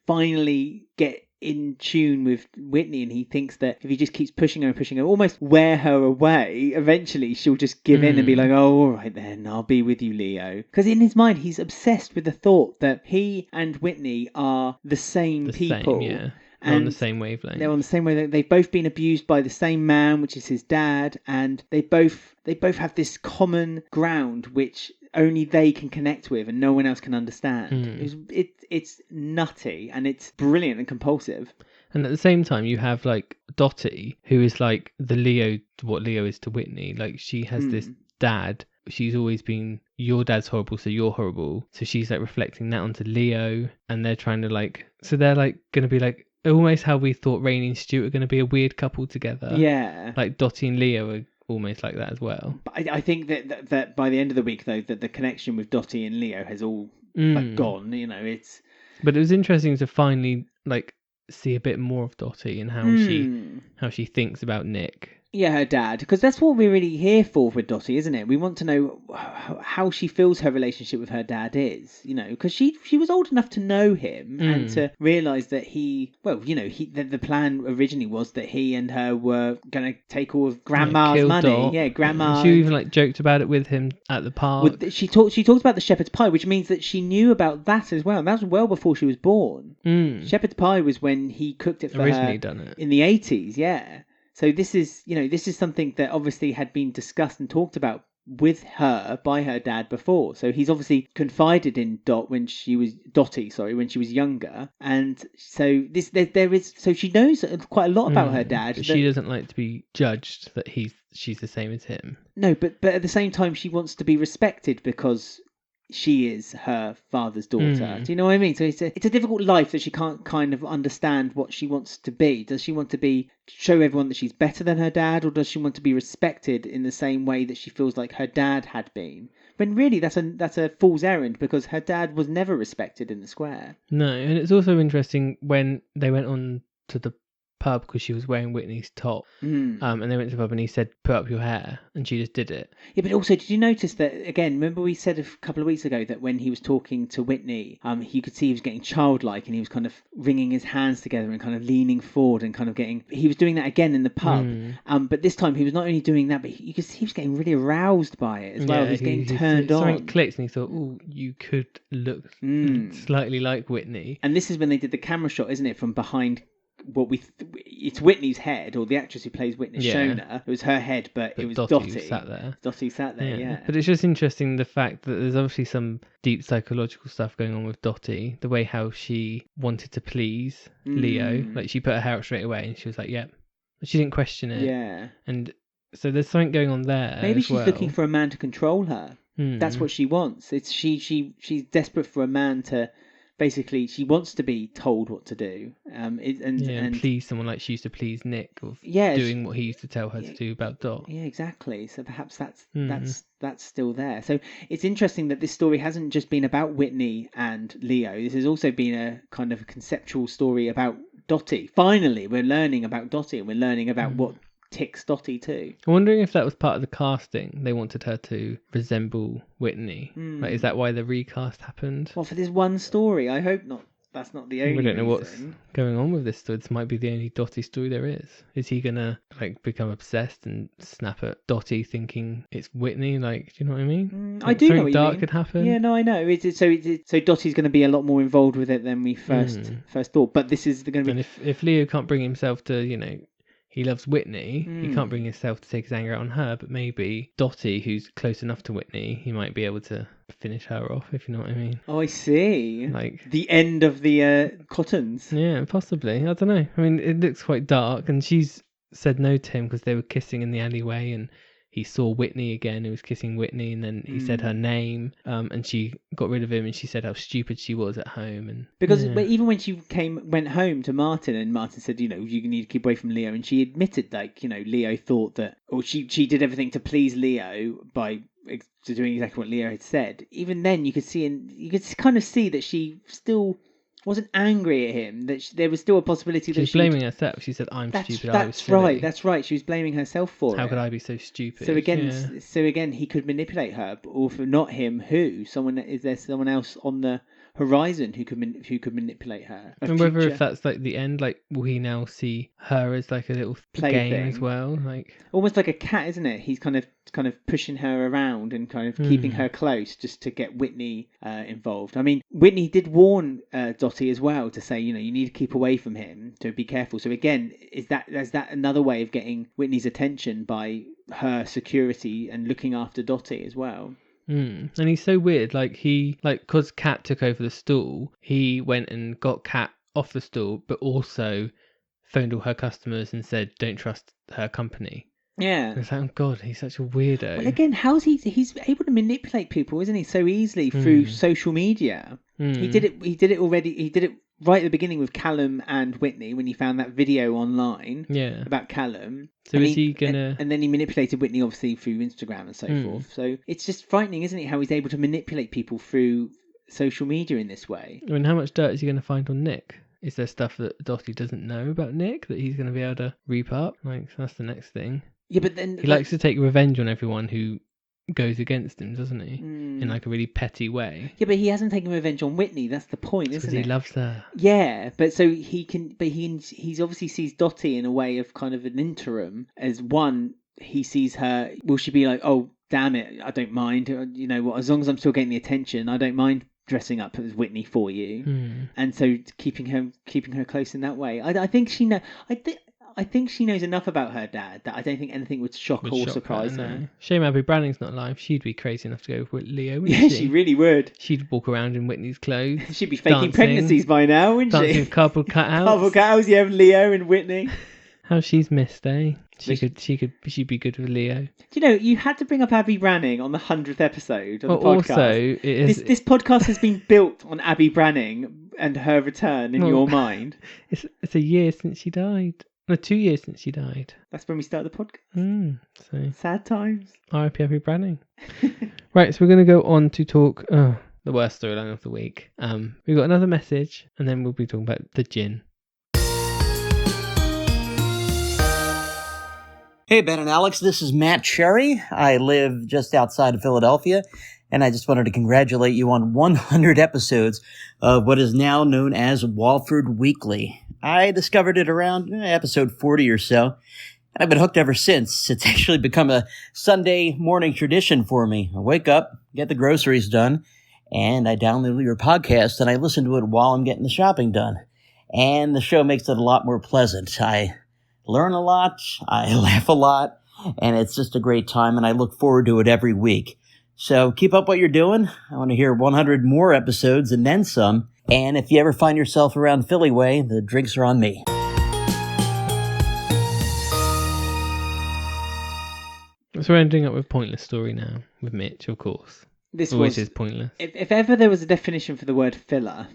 finally get in tune with Whitney, and he thinks that if he just keeps pushing her, almost wear her away, eventually she'll just give in and be like, oh, all right then, I'll be with you, Leo. Because in his mind, he's obsessed with the thought that he and Whitney are the same people. They're on the same wavelength. They're on the same wavelength. They've both been abused by the same man, which is his dad, and they both have this common ground which only they can connect with and no one else can understand. It's nutty and it's brilliant and compulsive. And at the same time, you have Dotty, who is the Leo, what Leo is to Whitney. She has this dad. She's always been, your dad's horrible, so you're horrible. So she's reflecting that onto Leo, and they're trying to so they're going to be almost how we thought Rainey and Stuart are going to be a weird couple together. Yeah. Dotty and Leo are almost like that as well. But I think that by the end of the week, though, that the connection with Dotty and Leo has all gone. It's. But it was interesting to finally see a bit more of Dotty and how she thinks about Nick. Yeah, her dad, because that's what we're really here for with Dotty, isn't it? We want to know how she feels her relationship with her dad is, because she was old enough to know him and to realise that the plan originally was that he and her were going to take all of Grandma's money. Dot. Yeah, Grandma. She even joked about it with him at the park. She talked about the shepherd's pie, which means that she knew about that as well. And that was well before she was born. Shepherd's pie was when he cooked it for originally her done it in the 80s. Yeah. So this is something that obviously had been discussed and talked about with her by her dad before. So he's obviously confided in Dotty when she was younger, and so so she knows quite a lot about her dad. But she doesn't like to be judged that she's the same as him. No, but at the same time she wants to be respected because she is her father's daughter. Do you know what I mean? So it's a difficult life that she can't kind of understand what she wants to be. Does she want to show everyone that she's better than her dad, or does she want to be respected in the same way that she feels like her dad had been? When really that's a fool's errand, because her dad was never respected in the square. No, and it's also interesting when they went on to the pub because she was wearing Whitney's top, and they went to the pub and he said, "Put up your hair," and she just did it. Yeah, but also, did you notice that again? Remember we said a couple of weeks ago that when he was talking to Whitney, you could see he was getting childlike and he was kind of wringing his hands together and kind of leaning forward and kind of he was doing that again in the pub. But this time he was not only doing that, but you could see he was getting really aroused by it as well. He was getting turned on. Something clicked and he thought, "Oh, you could look slightly like Whitney." And this is when they did the camera shot, isn't it, from behind it's Whitney's head, or the actress who plays Whitney, Shona. It was her head, but it was Dotty. Dotty sat there, yeah. But it's just interesting the fact that there's obviously some deep psychological stuff going on with Dotty. The way how she wanted to please Leo, like she put her hair up straight away, and she was like, "Yep." She didn't question it. Yeah. And so there's something going on there. Maybe she's looking for a man to control her. That's what she wants. It's she's desperate for a man to. Basically, she wants to be told what to do, and please someone like she used to please Nick, of doing what he used to tell her to do about Dot. Yeah, exactly. So perhaps that's still there. So it's interesting that this story hasn't just been about Whitney and Leo. This has also been a kind of a conceptual story about Dotty. Finally, we're learning about Dotty, and we're learning about what ticks Dotty too. I'm wondering if that was part of the casting. They wanted her to resemble Whitney. Like, is that why the recast happened? Well, for this one story, I hope not. That's not the only We don't know reason. what's going on with this story. This might be the only Dotty story there is. Is he gonna become obsessed and snap at Dotty thinking it's Whitney? Like, do you know what I mean? I do know what you dark mean. Could happen. Yeah, no, I know. So Dotty's going to be a lot more involved with it than we first thought. But this is going to be. And if Leo can't bring himself to, he loves Whitney. He can't bring himself to take his anger out on her, but maybe Dotty, who's close enough to Whitney, he might be able to finish her off, if you know what I mean. Oh, I see. Like the end of the Cottons. Yeah, possibly. I don't know. I mean, it looks quite dark, and she's said no to him because they were kissing in the alleyway, and he saw Whitney again, who was kissing Whitney, and then he said her name, and she got rid of him, and she said how stupid she was at home. And because even when she went home to Martin, and Martin said, you need to keep away from Leo, and she admitted, Leo thought that, or she did everything to please Leo by doing exactly what Leo had said. Even then, you could kind of see that she still wasn't angry at him, that there was still a possibility that she was blaming herself. She said, "I'm stupid." That's right. That's right. She was blaming herself for it. How could I be so stupid? So again, he could manipulate her, or if not him, who? Is there someone else on the horizon who could manipulate her? And whether if that's the end, will he now see her as a little game as well, almost like a cat, isn't it? He's kind of pushing her around and kind of keeping her close just to get Whitney involved. I mean, Whitney did warn Dotty as well to say, you need to keep away from him, to be careful. So again, is that another way of getting Whitney's attention by her security and looking after Dotty as well? And he's so weird. Because Kat took over the stool, he went and got Kat off the stool, but also phoned all her customers and said, "Don't trust her company." Yeah. It's like, oh God, he's such a weirdo. Well, again, he's able to manipulate people, isn't he? So easily through social media. He did it already. He did it right at the beginning with Callum and Whitney when he found that video online about Callum. So is he gonna? And then he manipulated Whitney obviously through Instagram and so forth. So it's just frightening, isn't it? How he's able to manipulate people through social media in this way. I mean, how much dirt is he going to find on Nick? Is there stuff that Dotty doesn't know about Nick that he's going to be able to reap up? That's the next thing. Yeah, but then he likes to take revenge on everyone who goes against him, doesn't he? In a really petty way. Yeah, but he hasn't taken revenge on Whitney. That's the point, isn't it? Because he loves her. Yeah, but so he can. But he's obviously sees Dotty in a way of kind of an interim. As one, he sees her. Will she be like, oh damn it, I don't mind. You know what? As long as I'm still getting the attention, I don't mind dressing up as Whitney for you. And so keeping her close in that way. I think she know. I think she knows enough about her dad that I don't think anything would shock or surprise her. Shame Abby Branning's not alive. She'd be crazy enough to go with Leo, wouldn't she? Yeah, she really would. She'd walk around in Whitney's clothes. She'd be faking pregnancies by now, wouldn't she? Dancing with cardboard cutouts. Cardboard cutouts, yeah, Leo and Whitney. How she's missed, eh? She'd be good with Leo. Do you know, you had to bring up Abby Branning on the 100th episode of the podcast. Also, this podcast has been built on Abby Branning and her return in your mind. It's a year since she died. No, 2 years since she died. That's when we started the podcast. So sad times. R.I.P. Abby Branning. Right, so we're going to go on to talk the worst storyline of the week. We've got another message, and then we'll be talking about the gin. Hey, Ben and Alex, this is Matt Cherry. I live just outside of Philadelphia, and I just wanted to congratulate you on 100 episodes of what is now known as Walford Weekly. I discovered it around episode 40 or so, and I've been hooked ever since. It's actually become a Sunday morning tradition for me. I wake up, get the groceries done, and I download your podcast, and I listen to it while I'm getting the shopping done. and the show makes it a lot more pleasant. I learn a lot, I laugh a lot, and it's just a great time, and I look forward to it every week. So keep up what you're doing. I want to hear 100 more episodes and then some. And if you ever find yourself around Philly way, the drinks are on me. So we're ending up with Pointless Story now, with Mitch, of course. This Always was is pointless. If ever there was a definition for the word filler,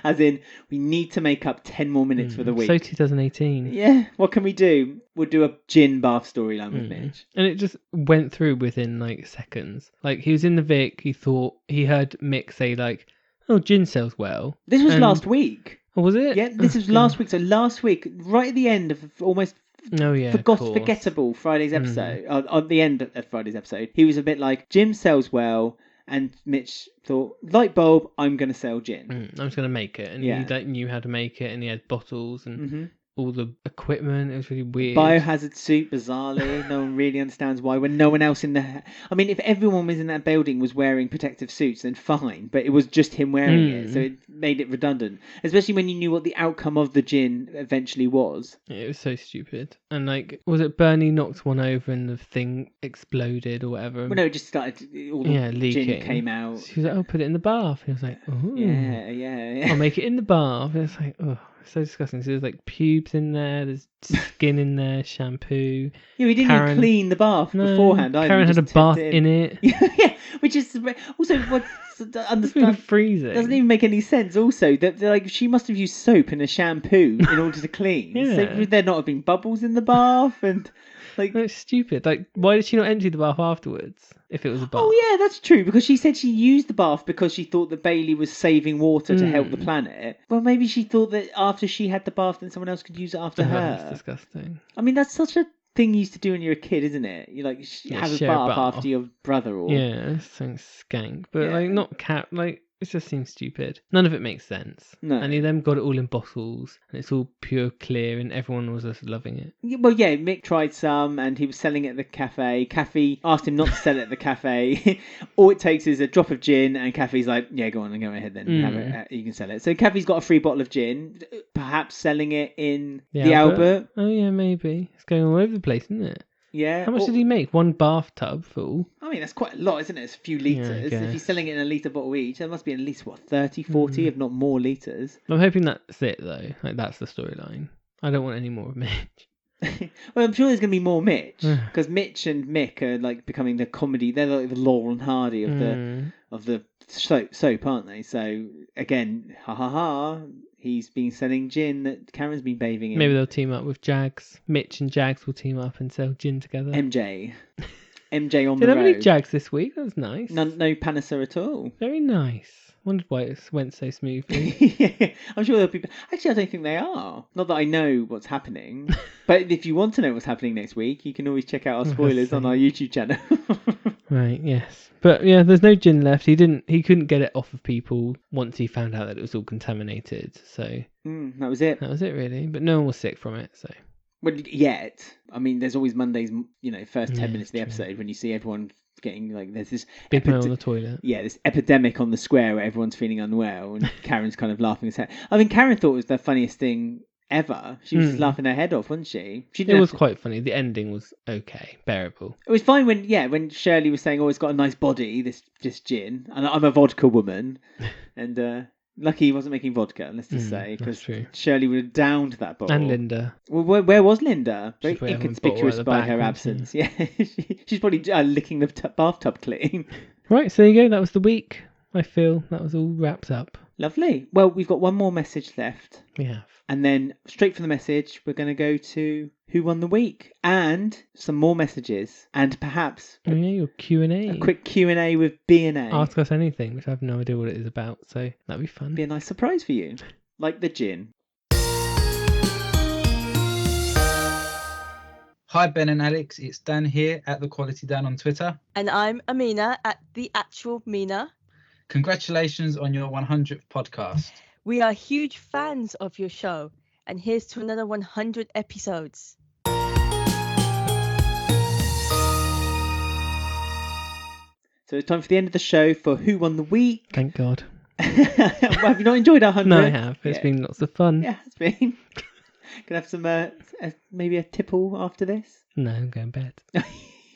as in we need to make up 10 more minutes for the week. So 2018. Yeah, what can we do? We'll do a gin bath storyline with Mitch. And it just went through within like seconds. Like he was in the Vic, he heard Mick say like, "Oh, gin sells well." This was last week. Oh, was it? Yeah, this was last week. So last week, right at the end of almost forgettable Friday's episode, on the end of Friday's episode, he was a bit like, gin sells well, and Mitch thought, light bulb, I'm going to sell gin. I'm just going to make it. And he like, knew how to make it, and he had bottles and all the equipment. It was really weird. Biohazard suit, bizarrely. No one really understands why. When no one else in the... I mean, if everyone was in that building was wearing protective suits, then fine. But it was just him wearing it, so it made it redundant. Especially when you knew what the outcome of the gin eventually was. It was so stupid. And like, was it Bernie knocked one over and the thing exploded or whatever? Well, no, it just started... All the leaking. Gin came out. She was like, "Oh, put it in the bath." And he was like, "Oh, yeah. I'll make it in the bath." And it's like, oh. So disgusting. So there's like pubes in there, there's skin in there, shampoo. Yeah, we didn't even clean the bath beforehand either. Karen had a bath in it. Yeah, which is also what's understand freezing. Doesn't even make any sense. Also, that like she must have used soap and a shampoo in order to clean. Yeah. So would there not have been bubbles in the bath and like? That's stupid. Like, why did she not empty the bath afterwards? If it was a bath. Oh yeah, that's true. Because she said she used the bath because she thought that Bailey was saving water to help the planet. Well, maybe she thought that after she had the bath, then someone else could use it after her. That's disgusting. I mean, that's such a thing you used to do when you're a kid, isn't it? You like have a bath after your brother or something skank, but like not cat. Like it just seems stupid. None of it makes sense. No. And he then got it all in bottles, and it's all pure clear, and everyone was just loving it. Well, yeah, Mick tried some, and he was selling it at the cafe. Kathy asked him not to sell it at the cafe. All it takes is a drop of gin, and Kathy's like, "Yeah, go on and go ahead then. Have it, you can sell it." So Kathy's got a free bottle of gin, perhaps selling it in the Albert. Oh yeah, maybe. It's going all over the place, isn't it? Yeah. How much did he make? One bathtub full? I mean, that's quite a lot, isn't it? It's a few litres. If he's selling it in a litre bottle each, there must be at least, 30, 40, if not more litres. I'm hoping that's it, though. Like, that's the storyline. I don't want any more of Mitch. Well, I'm sure there's going to be more Mitch. Because Mitch and Mick are, like, becoming the comedy. They're like the Laurel and Hardy of the soap, aren't they? So, again, he's been selling gin that Karen's been bathing in. Maybe they'll team up with Jags. Mitch and Jags will team up and sell gin together. MJ on the road. Did I have any Jags this week? That was nice. No Panacea at all. Very nice. Wondered why it went so smoothly. Yeah, I'm sure there'll be... Actually, I don't think they are. Not that I know what's happening. But if you want to know what's happening next week, you can always check out our spoilers on our YouTube channel. Right, yes. But yeah, there's no gin left. He couldn't get it off of people once he found out that it was all contaminated. So that was it. That was it, really. But no one was sick from it, so... Well, yet. I mean, there's always Mondays, first 10 minutes of the episode when you see everyone getting, like, there's this... Big man on the toilet. Yeah, this epidemic on the square where everyone's feeling unwell and Karen's kind of laughing his head. I mean, Karen thought it was the funniest thing ever. She was just laughing her head off, wasn't she? It was quite funny. The ending was okay, bearable. It was fine when Shirley was saying, "Oh, it's got a nice body, this gin," and I'm a vodka woman, and lucky he wasn't making vodka, let's just say, because Shirley would have downed that bottle. And Linda. Well, where was Linda? Very inconspicuous by her absence. Yeah, she's probably licking the bathtub clean. Right, so there you go. That was the week. I feel that was all wrapped up. Lovely. Well, we've got one more message left. We have. And then straight from the message, we're going to go to Who Won the Week and some more messages and perhaps your Q&A. A quick Q&A with B&A. Ask us anything, which I have no idea what it is about, so that'd be fun. Be a nice surprise for you, like the gin. Hi Ben and Alex, it's Dan here at The Quality Dan on Twitter. And I'm Amina at The Actual Mina. Congratulations on your 100th podcast. We are huge fans of your show, and here's to another 100 episodes. So it's time for the end of the show for Who Won the Week. Thank God. Well, have you not enjoyed our 100? No, I have. It's been lots of fun. Yeah, it's been. Gonna have some maybe a tipple after this. No, I'm going to bed.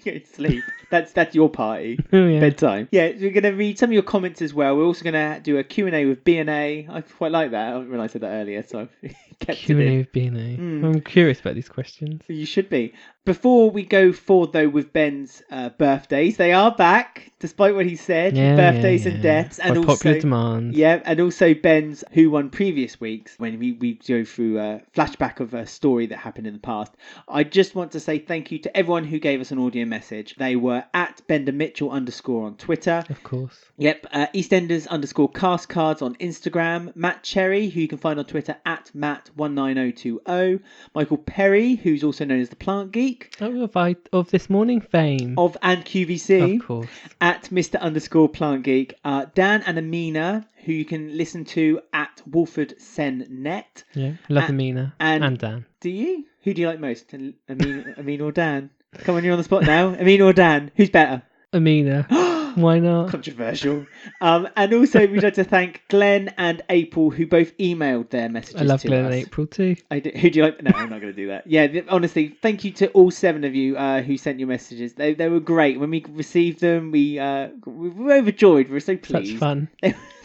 Go to sleep. That's your party. Oh, yeah. Bedtime. Yeah, we're going to read some of your comments as well. We're also going to do a Q&A with B&A. I quite like that when I said that earlier, so I've kept Q&A it in. with B&A. I'm curious about these questions. You should be. Before we go forward, though, with Ben's birthdays, they are back, despite what he said. Yeah, birthdays yeah, and yeah. deaths. And By also, popular demand. Yeah, and also Ben's Who Won previous weeks, when we go through a flashback of a story that happened in the past. I just want to say thank you to everyone who gave us an audio message. They were at Bender Mitchell _ on Twitter. Of course. Yep, EastEnders _ cast cards on Instagram. Matt Cherry, who you can find on Twitter at Matt19020. Michael Perry, who's also known as the Plant Geek. Oh, of This Morning fame. Of and QVC. Of course. At Mr. _ Plant Geek. Dan and Amina, who you can listen to at Walford Net. Yeah, love Amina and Dan. Do you? Who do you like most? Amina or Dan? Come on, you're on the spot now. Amina or Dan? Who's better? Amina. Why not? Controversial. And also we'd like to thank Glenn and April, who both emailed their messages to us. I love Glenn and April too. Who do you like? No, I'm not going to do that. Yeah, honestly, thank you to all 7 of you who sent your messages. They were great. When we received them, we were overjoyed. We were so pleased. Such fun.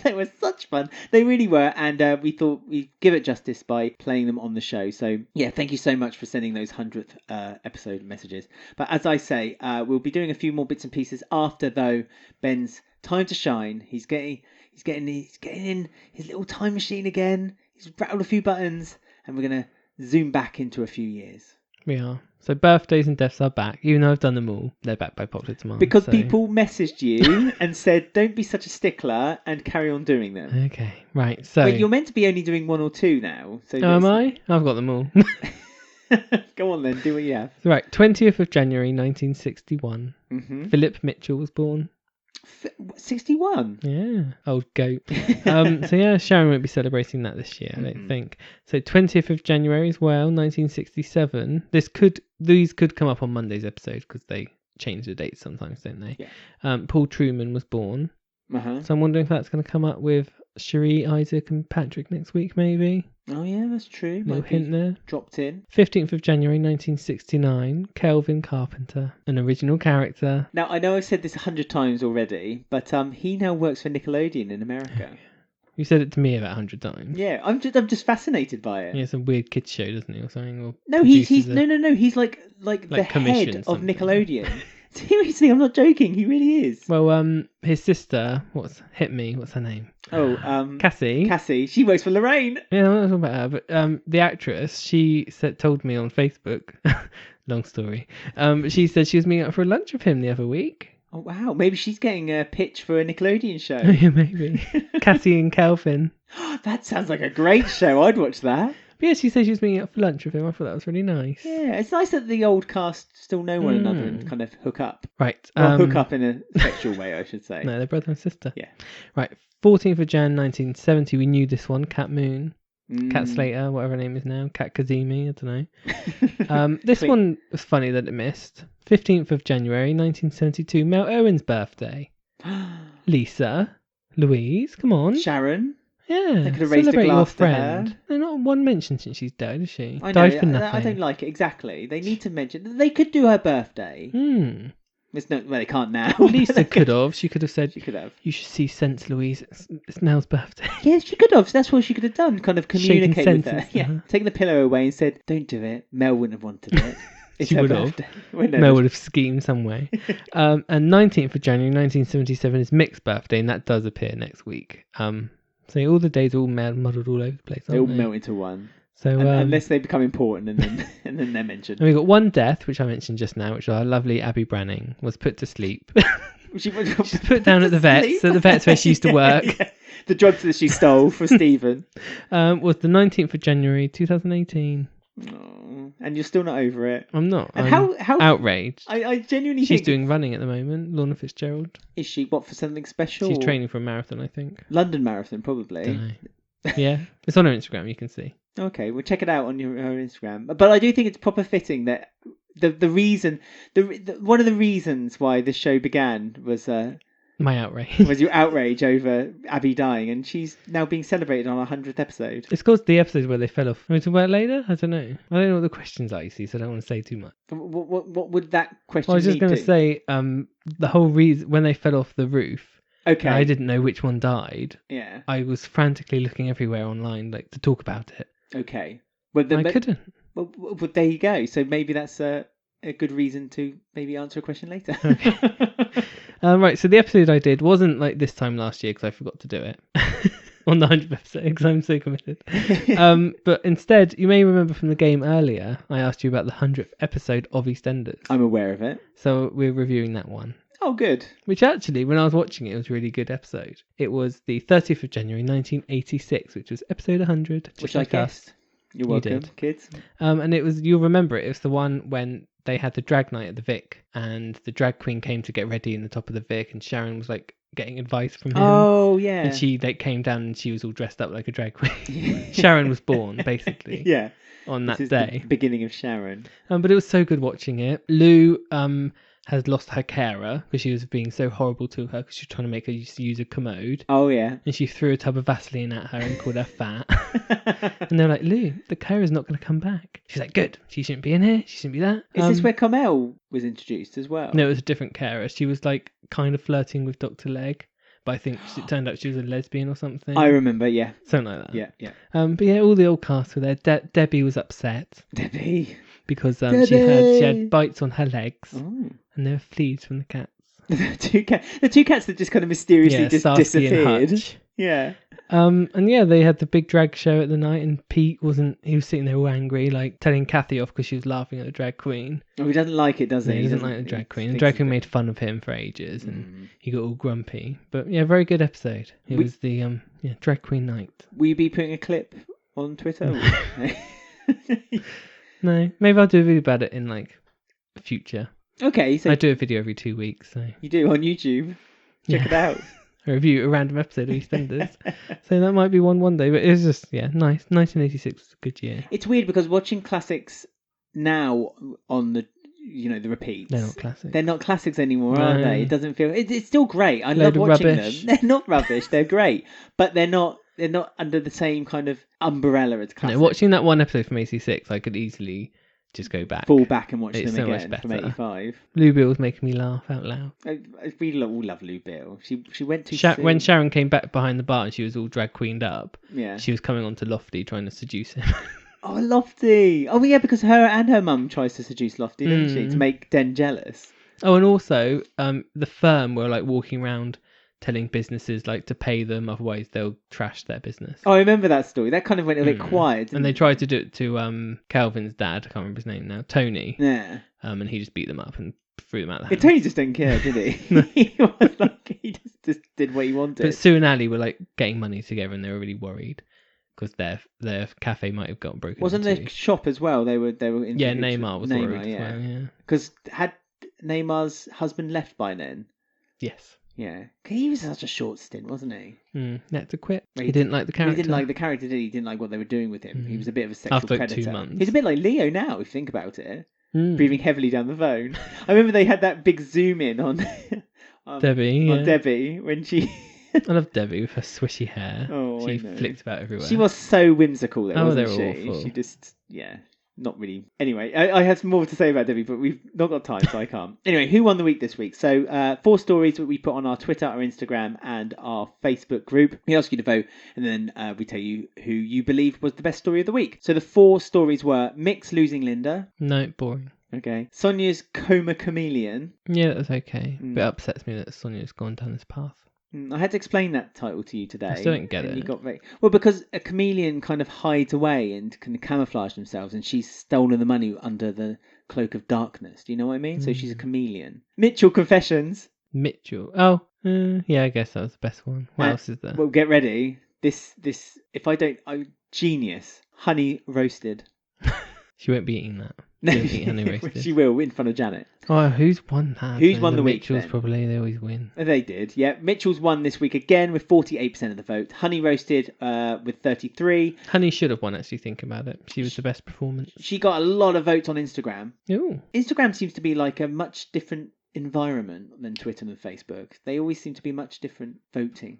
They were such fun. They really were. And we thought we'd give it justice by playing them on the show. So, yeah, thank you so much for sending those 100th episode messages. But as I say, we'll be doing a few more bits and pieces after, though, Ben's time to shine. He's getting in his little time machine again. He's rattled a few buttons. And we're going to zoom back into a few years. We are. So birthdays and deaths are back. Even though I've done them all, they're back by popular demand. Because people messaged you and said, don't be such a stickler and carry on doing them. Okay, right. So you're meant to be only doing 1 or 2 now. So am I? I've got them all. Go on then, do what you have. Right, 20th of January 1961. Mm-hmm. Philip Mitchell was born. 61? Yeah, old goat. So yeah, Sharon won't be celebrating that this year, I don't think. So 20th of January as well, 1967. These could come up on Monday's episode because they change the dates sometimes, don't they? Yeah. Paul Truman was born. Uh-huh. So I'm wondering if that's going to come up with Cherie, Isaac and Patrick next week, maybe. Oh yeah, that's true. Little hint there. Dropped in. 15th of January 1969, Kelvin Carpenter, an original character. Now, I know I've said this 100 times already, but he now works for Nickelodeon in America. You said it to me about 100 times. Yeah, I'm just fascinated by it. Yeah, it's a weird kids show, doesn't he, or something? Or no, he's no, he's like the head of something. Nickelodeon. Seriously, I'm not joking. He really is. Well, his sister, what's her name? Oh, Cassie. Cassie. She works for Lorraine. Yeah, I'm not talking about her, but the actress, she told me on Facebook, long story, she said she was meeting up for a lunch with him the other week. Oh, wow. Maybe she's getting a pitch for a Nickelodeon show. Yeah, maybe. Cassie and Kelvin. That sounds like a great show. I'd watch that. But yeah, she said she was meeting up for lunch with him. I thought that was really nice. Yeah, it's nice that the old cast still know one another and kind of hook up. Right. Well, hook up in a sexual way, I should say. No, they're brother and sister. Yeah. Right. 14th of Jan 1970. We knew this one. Cat Moon. Cat Slater, whatever her name is now. Cat Kazemi, I don't know. This one was funny that it missed. 15th of January 1972. Mel Owen's birthday. Lisa. Louise, come on. Sharon. Yeah, they could have raised a glass your friend. to her. There's not one mention since she's died, is she? I know, died for nothing. I don't like it, exactly. They need to mention... They could do her birthday. Well, they can't now. Lisa could have. She could have said... She could have. You should see Sense, Louise. It's Mel's birthday. Yeah, she could have. That's what she could have done. Kind of communicate with her. Yeah, her. taking the pillow away and said, don't do it. Mel wouldn't have wanted it. It's she her would birthday. have. Mel would have schemed some way. And 19th of January 1977 is Mick's birthday, and that does appear next week. So all the days are all muddled all over the place, they all melt into one. So unless they become important and then they're mentioned. And we got one death, which I mentioned just now, which our lovely Abby Branning was put to sleep. She's put down at the vet's, so the vet's where she used to work. Yeah. The drugs that she stole for Stephen. Was the 19th of January 2018. Oh, and you're still not over it. I'm not. And I'm how outraged. I genuinely She's think... doing running at the moment, Lorna Fitzgerald. Is she? What, for something special? She's training for a marathon, I think. London Marathon, probably. Don't know. Yeah, it's on her Instagram, you can see. Okay, we'll check it out on her Instagram. But I do think it's proper fitting that the reason... one of the reasons why this show began was... My outrage. Was your outrage over Abby dying, and she's now being celebrated on our 100th episode. It's called the episode where they fell off. Can we talk about it later? I don't know. I don't know what the questions are, you see, so I don't want to say too much. What would that question I was just going to say, the whole reason when they fell off the roof. Okay. I didn't know which one died. Yeah. I was frantically looking everywhere online, like to talk about it. Okay. Well, I couldn't. Well, there you go. So maybe that's a good reason to maybe answer a question later. Okay. Right. So the episode I did wasn't like this time last year because I forgot to do it on the 100th episode because I'm so committed. But instead, you may remember from the game earlier, I asked you about the 100th episode of EastEnders. I'm aware of it. So we're reviewing that one. Oh, good. Which actually, when I was watching it, was a really good episode. It was the 30th of January, 1986, which was episode 100. Which I guessed. You're welcome, kids. And it was, you'll remember it was the one when they had the drag night at the Vic, and the drag queen came to get ready in the top of the Vic, and Sharon was like getting advice from him. Oh, yeah. And she like came down and she was all dressed up like a drag queen. Sharon was born, basically. Yeah. On that this is day. The beginning of Sharon. But it was so good watching it. Lou has lost her carer because she was being so horrible to her because she was trying to make her use a commode. Oh, yeah. And she threw a tub of Vaseline at her and called her fat. And they're like, Lou, the carer's not going to come back. She's like, good. She shouldn't be in here. She shouldn't be that. Is this where Coma was introduced as well? No, it was a different carer. She was like kind of flirting with Dr. Leg. But I think it turned out she was a lesbian or something. I remember, yeah. Something like that. Yeah. But yeah, all the old cast were there. Debbie was upset. Debbie. Because she had bites on her legs. Oh. And there were fleas from the cats. The two cats that just kind of mysteriously just disappeared. Yeah. And yeah, they had the big drag show at the night, and Pete he was sitting there all angry, like telling Kathy off because she was laughing at the drag queen. Oh, he doesn't like it, does he? No, he doesn't like the drag queen. The drag queen made fun of him for ages, and he got all grumpy. But yeah, very good episode. It was the drag queen night. Will you be putting a clip on Twitter? No, maybe I'll do a video about it in like the future. Okay, so I do a video every 2 weeks. So you do on YouTube. Check it out. A review a random episode of EastEnders. So that might be one day, but it was just nice. 1986 was a good year. It's weird because watching classics now on the the repeats. They're not classics. They're not classics anymore, are they? It doesn't feel. It's still great. I love watching them. They're not rubbish. They're great, but they're not under the same kind of umbrella as classics. No, watching that one episode from 86, I could easily just go back. Fall back and watch it's them so again from 85. Lou Bill was making me laugh out loud. We all love Lou Bill. She went too soon. When Sharon came back behind the bar and she was all drag queened up, yeah, she was coming on to Lofty trying to seduce him. Oh, Lofty! Oh, yeah, because her and her mum tries to seduce Lofty, doesn't she, to make Den jealous. Oh, and also, the firm were like walking around telling businesses like to pay them, otherwise they'll trash their business. Oh, I remember that story. That kind of went a bit quiet. And they tried to do it to Calvin's dad. I can't remember his name now. Tony. Yeah. And he just beat them up and threw them out the house. Tony just didn't care, did he? He was like, he just did what he wanted. But Sue and Ali were like getting money together, and they were really worried because their cafe might have gotten broken. Wasn't their shop as well? They were in. Yeah, Neymar was worried as well. Yeah. Because had Neymar's husband left by then? Yes. Yeah, he was such a short stint, wasn't he? Had to quit. He didn't like the character. He didn't like the character, did he? He didn't like what they were doing with him. He was a bit of a sexual After predator. 2 months. He's a bit like Leo now, if you think about it. Breathing heavily down the phone. I remember they had that big zoom in on Debbie. On Debbie when she. I love Debbie with her swishy hair. Oh, she flicked about everywhere. She was so whimsical, though, wasn't they were she? awful. She just, not really. Anyway, I had some more to say about Debbie, but we've not got time, so I can't. Anyway, who won the week this week? So 4 stories that we put on our Twitter, our Instagram, and our Facebook group. We ask you to vote, and then we tell you who you believe was the best story of the week. So the 4 stories were Mick's losing Linda. No, boring. Okay. Sonia's Coma chameleon. Yeah, that's okay. But it upsets me that Sonia's gone down this path. I had to explain that title to you today. I still don't get it. You got well, because a chameleon kind of hides away and can camouflage themselves, and she's stolen the money under the cloak of darkness. Do you know what I mean? So she's a chameleon. Mitchell confessions. Mitchell. Oh, yeah, I guess that was the best one. What else is there? Well, get ready. This. If I don't, genius. Honey roasted. She won't be eating that. She won't eat honey roasted. She will in front of Janet. Oh, who's won that? Who's won the week? Mitchells probably. They always win. They did. Yeah, Mitchell's won this week again with 48% of the vote. Honey roasted with 33. Honey should have won. Actually, thinking about it, she was the best performance. She got a lot of votes on Instagram. Ooh. Instagram seems to be like a much different environment than Twitter and Facebook. They always seem to be much different voting.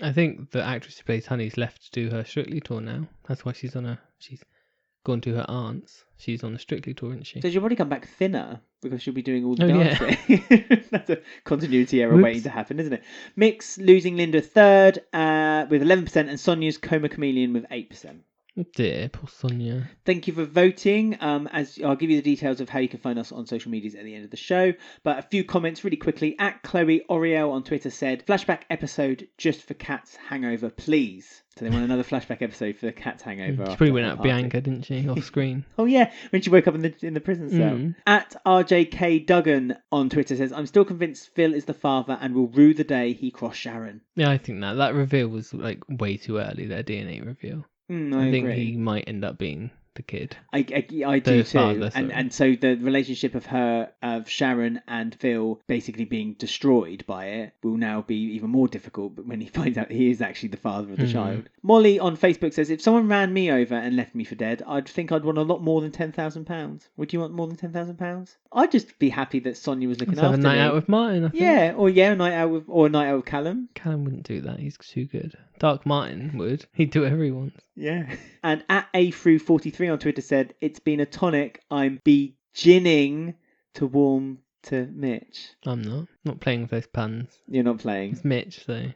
I think the actress who plays Honey's left to do her Strictly tour now. That's why she's gone to her aunt's. She's on the Strictly tour, isn't she? So she'll probably come back thinner because she'll be doing all the Oh, yeah. dancing. That's a continuity error Whoops. waiting to happen, isn't it? Mick's losing Linda third with 11%, and Sonia's Coma Chameleon with 8%. Oh dear, poor Sonia. Thank you for voting. As I'll give you the details of how you can find us on social medias at the end of the show. But a few comments really quickly. At Chloe Oriel on Twitter said, flashback episode just for Cat's hangover, please. So they want another flashback episode for the Cat's hangover. She probably went out Bianca, didn't she, off screen? Oh yeah, when she woke up in the prison cell. At RJK Duggan on Twitter says, I'm still convinced Phil is the father and will rue the day he crossed Sharon. Yeah, I think that reveal was like way too early, their DNA reveal. I think agree. he might end up being the kid. I do too. And so the relationship of Sharon and Phil basically being destroyed by it will now be even more difficult when he finds out he is actually the father of the child. Molly on Facebook says, if someone ran me over and left me for dead, I'd think I'd want a lot more than £10,000. Would you want more than £10,000? I'd just be happy that Sonia was looking Let's after have a night me. out with Martin, I think. Yeah, a night out with Callum. Callum wouldn't do that. He's too good. Dark Martin would. He'd do whatever he wants. Yeah. And at A-Through43 on Twitter said, it's been a tonic. I'm beginning to warm to Mitch. I'm not playing with those puns. You're not playing? It's Mitch, so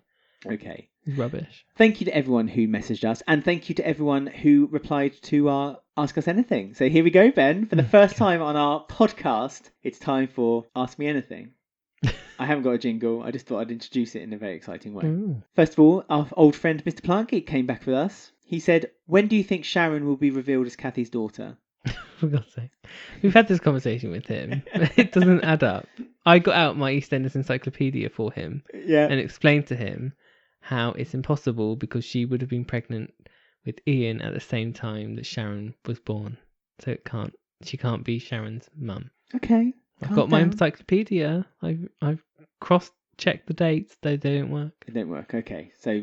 Okay. he's rubbish. Thank you to everyone who messaged us, and thank you to everyone who replied to our Ask Us Anything. So here we go, Ben. For the first time on our podcast, it's time for Ask Me Anything. I haven't got a jingle. I just thought I'd introduce it in a very exciting way. Ooh. First of all, our old friend Mr. Plantgate came back with us. He said, when do you think Sharon will be revealed as Kathy's daughter? For God's sake. We've had this conversation with him. It doesn't add up. I got out my EastEnders encyclopedia for him and explained to him how it's impossible because she would have been pregnant with Ian at the same time that Sharon was born. So she can't be Sharon's mum. Okay. I've got my encyclopedia. I've cross-checked the dates. They don't work. They don't work. Okay. So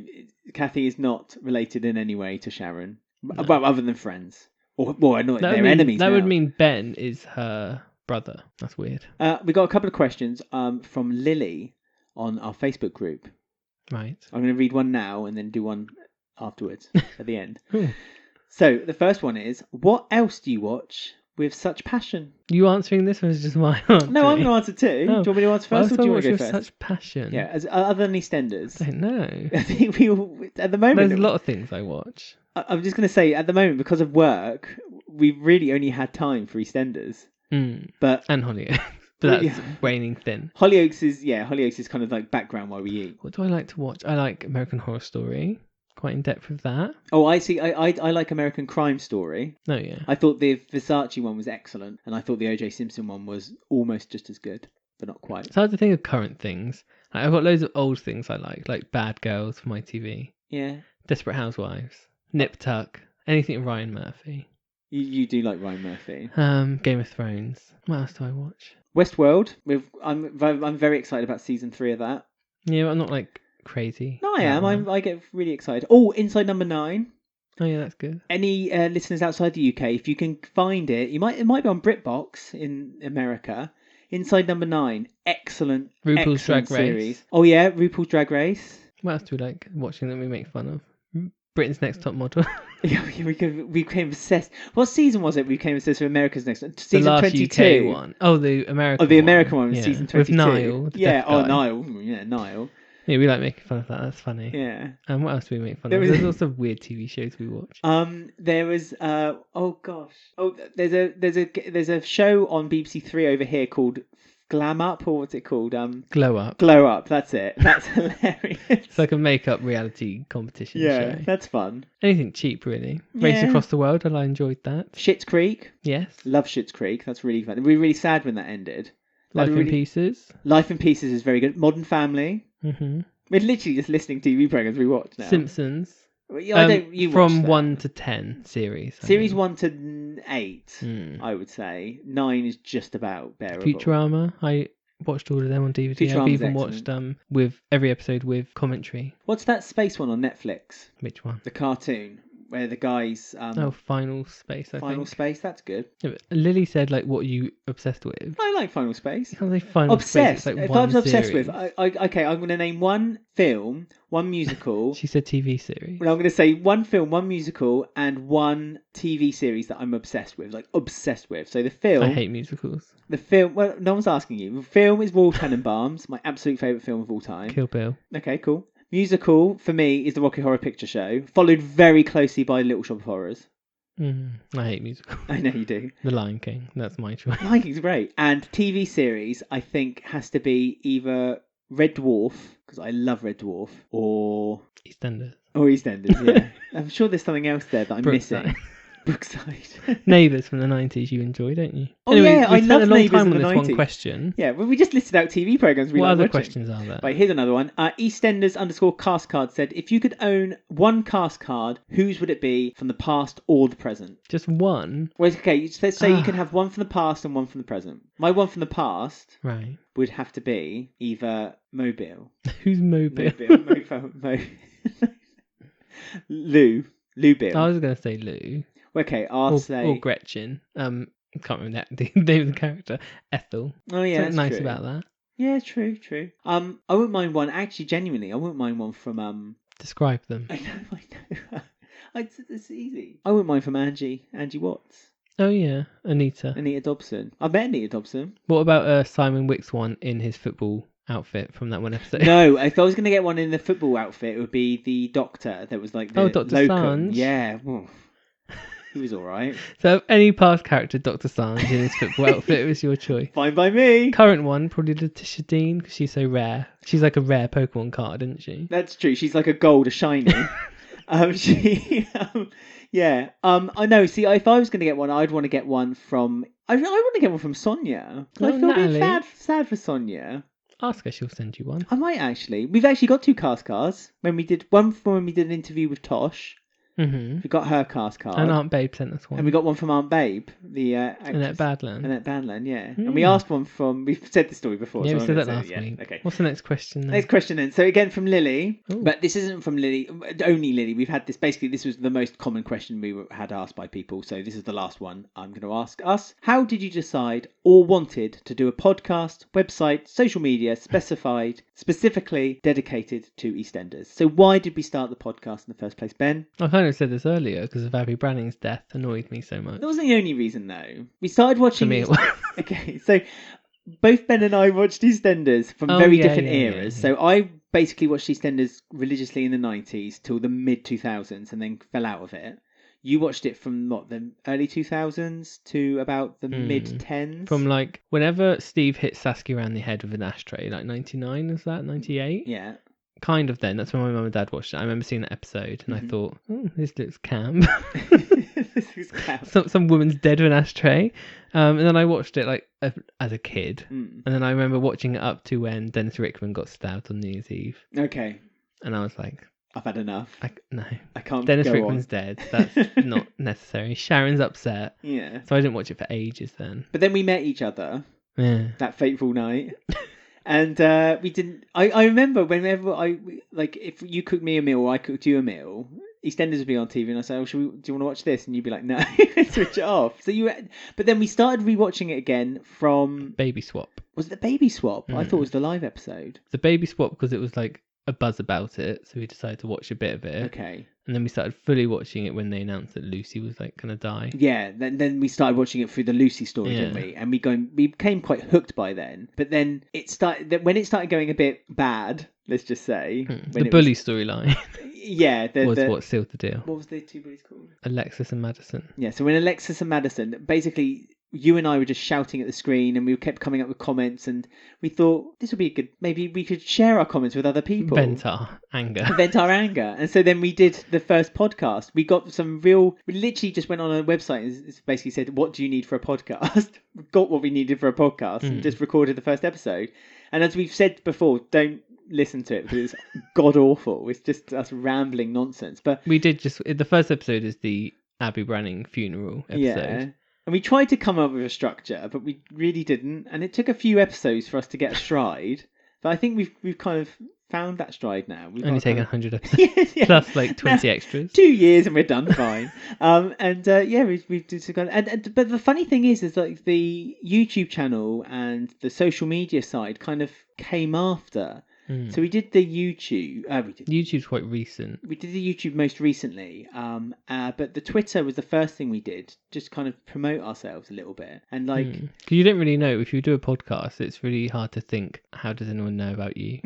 Kathy is not related in any way to Sharon. No. Well, other than friends. Or not, they're enemies That now. would mean Ben is her brother. That's weird. We got a couple of questions from Lily on our Facebook group. Right. I'm going to read one now and then do one afterwards at the end. So the first one is, what else do you watch with such passion? You answering this or is it just my answer? No, I'm going to answer too. Oh. Do you want me to answer first or do you want to go with first? Such passion. Yeah, other than EastEnders. I don't know. I think we all, at the moment... There's a lot of things I watch. I'm just going to say, at the moment, because of work, we've really only had time for EastEnders. And Hollyoaks. But that's waning thin. Hollyoaks is kind of like background while we eat. What do I like to watch? I like American Horror Story. Quite in depth with that. Oh, I see. I like American Crime Story. Oh, yeah. I thought the Versace one was excellent, and I thought the O.J. Simpson one was almost just as good, but not quite. It's hard to think of current things. I've got loads of old things I like Bad Girls for my TV. Yeah. Desperate Housewives. Nip Tuck. Anything Ryan Murphy. You do like Ryan Murphy. Game of Thrones. What else do I watch? Westworld. I'm very excited about season 3 of that. Yeah, but I'm not like crazy. No, I am. I get really excited. Oh, Inside Number 9. Oh yeah, that's good. Any listeners outside the UK, if you can find it, it might be on BritBox in America. Inside Number 9, excellent. RuPaul's Drag Race. Series. Oh yeah, RuPaul's Drag Race. What else do we like watching that we make fun of? Britain's Next Top Model. Yeah, we became obsessed. What season was it? We became obsessed with America's Next. Season the last 22. UK one. Oh, the American. Oh, the American one was yeah. season 22. With Niall. Yeah. Oh, Niall. Yeah, Niall. Yeah, we like making fun of that. That's funny. Yeah. And what else do we make fun of? There's lots of weird TV shows we watch. There was oh gosh. Oh, there's a show on BBC Three over here called Glam Up, or what's it called? Glow Up. Glow Up. That's it. That's hilarious. It's like a makeup reality competition show. Yeah, that's fun. Anything cheap, really. Race Across the World, and I enjoyed that. Schitt's Creek. Yes. Love Schitt's Creek. That's really fun. We were really sad when that ended. Life in Pieces. Life in Pieces is very good. Modern Family. Mm-hmm. We're literally just listing TV programs we watch now. Simpsons. From 1 to 10 series. Series 1 to 8, I would say. 9 is just about bearable. Futurama. I watched all of them on DVD. Futurama's I've even excellent. watched with every episode with commentary. What's that space one on Netflix? Which one? The cartoon. where the guys Final Space. I Final think. Space. That's good. Yeah, but Lily said like, "What are you obsessed with?" I like Final Space. You can't say Final Obsessed. Space. It's like If one I was obsessed series. with, okay, I'm going to name one film, one musical. She said TV series. Well, I'm going to say one film, one musical, and one TV series that I'm obsessed with. Like obsessed with. So the film. I hate musicals. The film. Well, no one's asking you. The film is Royal Tenenbaums, my absolute favourite film of all time. Kill Bill. Okay, cool. Musical for me is the Rocky Horror Picture Show, followed very closely by Little Shop of Horrors. I hate musicals. I know you do. The Lion King. That's my choice. Lion King's great. And TV series, I think, has to be either Red Dwarf, because I love Red Dwarf, or EastEnders. Yeah. I'm sure there's something else there that I'm missing. Brookside. Neighbours from the 90s you enjoy, don't you? Oh anyway, yeah, I love a long Neighbours time in on the this 90s. one question. Yeah, well, we just listed out TV programmes we What like other watching. questions are there? Right, here's another one. EastEnders _cast card said, if you could own one cast card, whose would it be from the past or the present? Just one? Well, okay, let's say you can have one from the past and one from the present. My one from the past Right. would have to be either Mobile. Who's Mobile? Lou Bill. I was going to say Lou. Okay, I'll say... Or Gretchen. I can't remember the name of the character. Ethel. Oh yeah, Something that's nice true. about that. Yeah, true. I wouldn't mind one. Actually, genuinely, I wouldn't mind one from Describe them. I know. It's easy. I wouldn't mind from Angie Watts. Oh yeah, Anita Dobson. I met Anita Dobson. What about Simon Wick's one in his football outfit from that one episode? No, if I was going to get one in the football outfit, it would be the doctor that was like the Dr. Loco. Sange. Yeah. He was all right. So any past character, Dr. Sange in his football outfit was your choice. Fine by me. Current one, probably Letitia Dean, because she's so rare. She's like a rare Pokemon card, isn't she? That's true. She's like a gold, a shiny. Yeah. I know. See, if I was going to get one, I'd want to get one from... I want to get one from Sonia. I feel a bit sad for Sonia. Ask her, she'll send you one. I might actually. We've actually got 2 cast cards. When we did an interview with Tosh. Mm-hmm. We got her cast card. And Aunt Babe sent us one. And we got one from Aunt Babe, the actress. Annette Badland, yeah. And we asked one from... We've said this story before. Yeah, so we said that last week. Okay. What's the next question then? Next question then. So again from Lily. Ooh. But this isn't from Lily, only Lily. We've had this... Basically, this was the most common question we had asked by people. So this is the last one I'm going to ask us. How did you decide or wanted to do a podcast, website, social media specifically dedicated to EastEnders? So why did we start the podcast in the first place, Ben? I kind of said this earlier because of Abby Branning's death annoyed me so much. That wasn't the only reason though. We started watching... For me it was. Okay, so both Ben and I watched EastEnders from very different eras. Yeah. So I basically watched EastEnders religiously in the 90s till the mid 2000s and then fell out of it. You watched it from the early 2000s to about the mid 10s? From like whenever Steve hit Saskia around the head with an ashtray, like 99, is that 98? Yeah. Kind of then. That's when my mum and dad watched it. I remember seeing that episode and I thought, this looks camp. This is camp. Some woman's dead with an ashtray. And then I watched it like as a kid. And then I remember watching it up to when Dennis Rickman got stabbed on New Year's Eve. Okay. And I was like... I've had enough. No. I can't Dennis go Rickman's on. dead. That's not necessary. Sharon's upset. Yeah. So I didn't watch it for ages then. But then we met each other. Yeah. That fateful night. And we didn't... I remember whenever if you cooked me a meal or I cooked you a meal, EastEnders would be on TV and I say, do you want to watch this? And you'd be like, no, switch it off. But then we started rewatching it again from... Baby Swap. Was it the Baby Swap? I thought it was the live episode. The Baby Swap because it was like a buzz about it, so we decided to watch a bit of it. Okay. And then we started fully watching it when they announced that Lucy was like going to die. Yeah, then we started watching it through the Lucy story, didn't we? And we became quite hooked by then. But then when it started going a bit bad, let's just say. The bully storyline. Yeah. was what sealed the deal. What was the 2 bullies called? Alexis and Madison. Yeah, so when Alexis and Madison, basically... You and I were just shouting at the screen and we kept coming up with comments and we thought this would be a good... Maybe we could share our comments with other people. Vent our anger. And so then we did the first podcast. We got some real... We literally just went on a website and basically said, what do you need for a podcast? We got what we needed for a podcast and just recorded the first episode. And as we've said before, don't listen to it because it's god-awful. It's just us rambling nonsense. But we did just... The first episode is the Abby Branning funeral episode. Yeah. And we tried to come up with a structure, but we really didn't. And it took a few episodes for us to get astride. But I think we've kind of found that stride now. We've Only got taken kind 100 episodes. Yeah. Plus like 20 extras. 2 years and we're done fine. We've just gone. But the funny thing is like the YouTube channel and the social media side kind of came after. So we did the YouTube. YouTube's quite recent. We did the YouTube most recently, but the Twitter was the first thing we did, just kind of promote ourselves a little bit. And like, Because you don't really know, if you do a podcast, it's really hard to think, how does anyone know about you?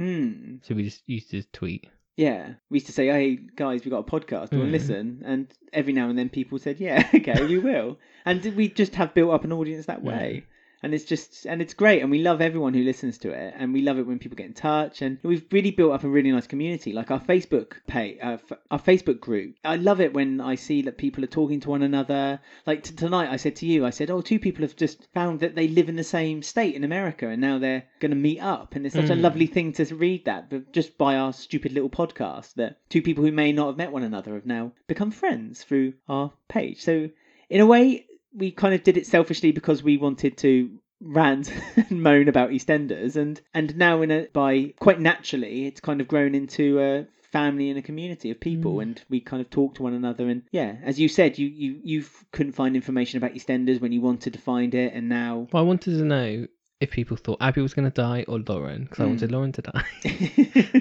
So we just used to tweet. Yeah, we used to say, hey guys, we got a podcast, do you want to listen? And every now and then people said, yeah, okay, we will. And we just have built up an audience that way. And it's great, and we love everyone who listens to it, and we love it when people get in touch, and we've really built up a really nice community, like our Facebook page, our Facebook group. I love it when I see that people are talking to one another. Like tonight, I said to you, oh, 2 people have just found that they live in the same state in America, and now they're going to meet up, and it's such a lovely thing to read that, but just by our stupid little podcast, that 2 people who may not have met one another have now become friends through our page. So in a way, we kind of did it selfishly because we wanted to rant and moan about EastEnders, and now by quite naturally, it's kind of grown into a family and a community of people, and we kind of talk to one another. And yeah, as you said, you couldn't find information about EastEnders when you wanted to find it, and now. Well, I wanted to know if people thought Abby was going to die or Lauren, because I wanted Lauren to die,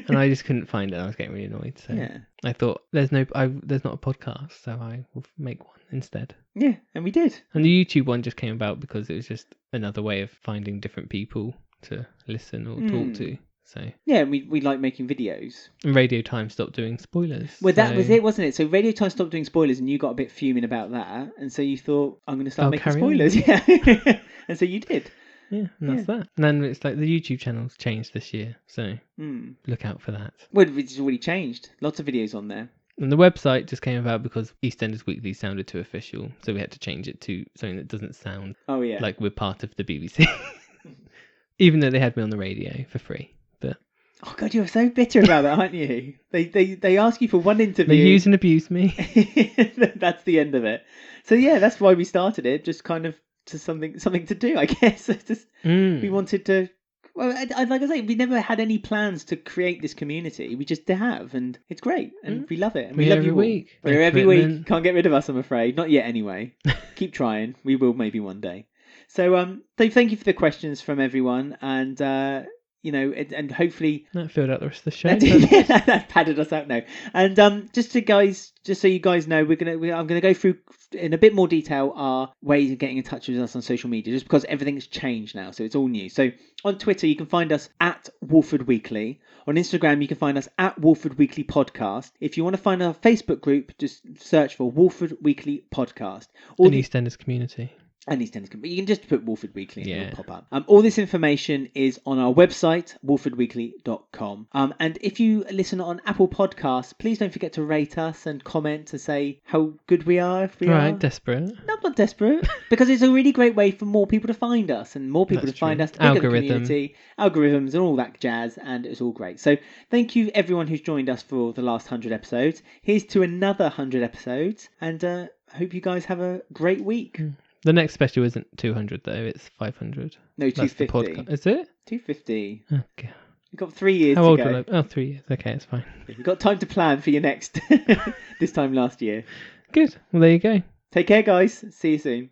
and I just couldn't find it. I was getting really annoyed, so I thought there's not a podcast, so I will make one instead. Yeah, and we did. And the YouTube one just came about because it was just another way of finding different people to listen or talk to. So yeah, we like making videos. And Radio Time stopped doing spoilers. Well, that was it, wasn't it? So Radio Time stopped doing spoilers, and you got a bit fuming about that, and so you thought, I'm going to start making spoilers. Yeah, and so you did. Yeah, and that's that. And then it's like the YouTube channel's changed this year, so look out for that. Well, it's already changed. Lots of videos on there. And the website just came about because EastEnders Weekly sounded too official, so we had to change it to something that doesn't sound like we're part of the BBC. Even though they had me on the radio for free. But oh God, you're so bitter about that, aren't you? They ask you for one interview. They use and abuse me. That's the end of it. So yeah, that's why we started it. Just kind of to something to do, I guess. Just we wanted to. Well, like I say, we never had any plans to create this community. We just have, and it's great, and we love it. And we love you all. We're here every week. Can't get rid of us, I'm afraid. Not yet, anyway. Keep trying. We will maybe one day. So, thank you for the questions from everyone, and and hopefully that filled out the rest of the show. That padded us out now. And just so you guys know, I'm gonna go through in a bit more detail our ways of getting in touch with us on social media, just because everything's changed now, so it's all new. So on Twitter, you can find us at Walford Weekly. On Instagram, you can find us at Walford Weekly Podcast. If you want to find our Facebook group, just search for Walford Weekly Podcast. An EastEnders community. And EastEnders, but you can just put Walford Weekly and it'll pop up. All this information is on our website, walfordweekly.com. And if you listen on Apple Podcasts, please don't forget to rate us and comment to say how good we are. If we are desperate. No, I'm not desperate, because it's a really great way for more people to find us, and more people to find us, bigger the community, algorithms and all that jazz, and it's all great. So thank you everyone who's joined us for the last 100 episodes. Here's to another 100 episodes, and I hope you guys have a great week. The next special isn't 200 though, it's 500. No, 250. Is it? 250. Oh, God. You've got 3 years How to old go. will I? Oh, 3 years. Okay, it's fine. You've got time to plan for your next this time last year. Good. Well, there you go. Take care, guys. See you soon.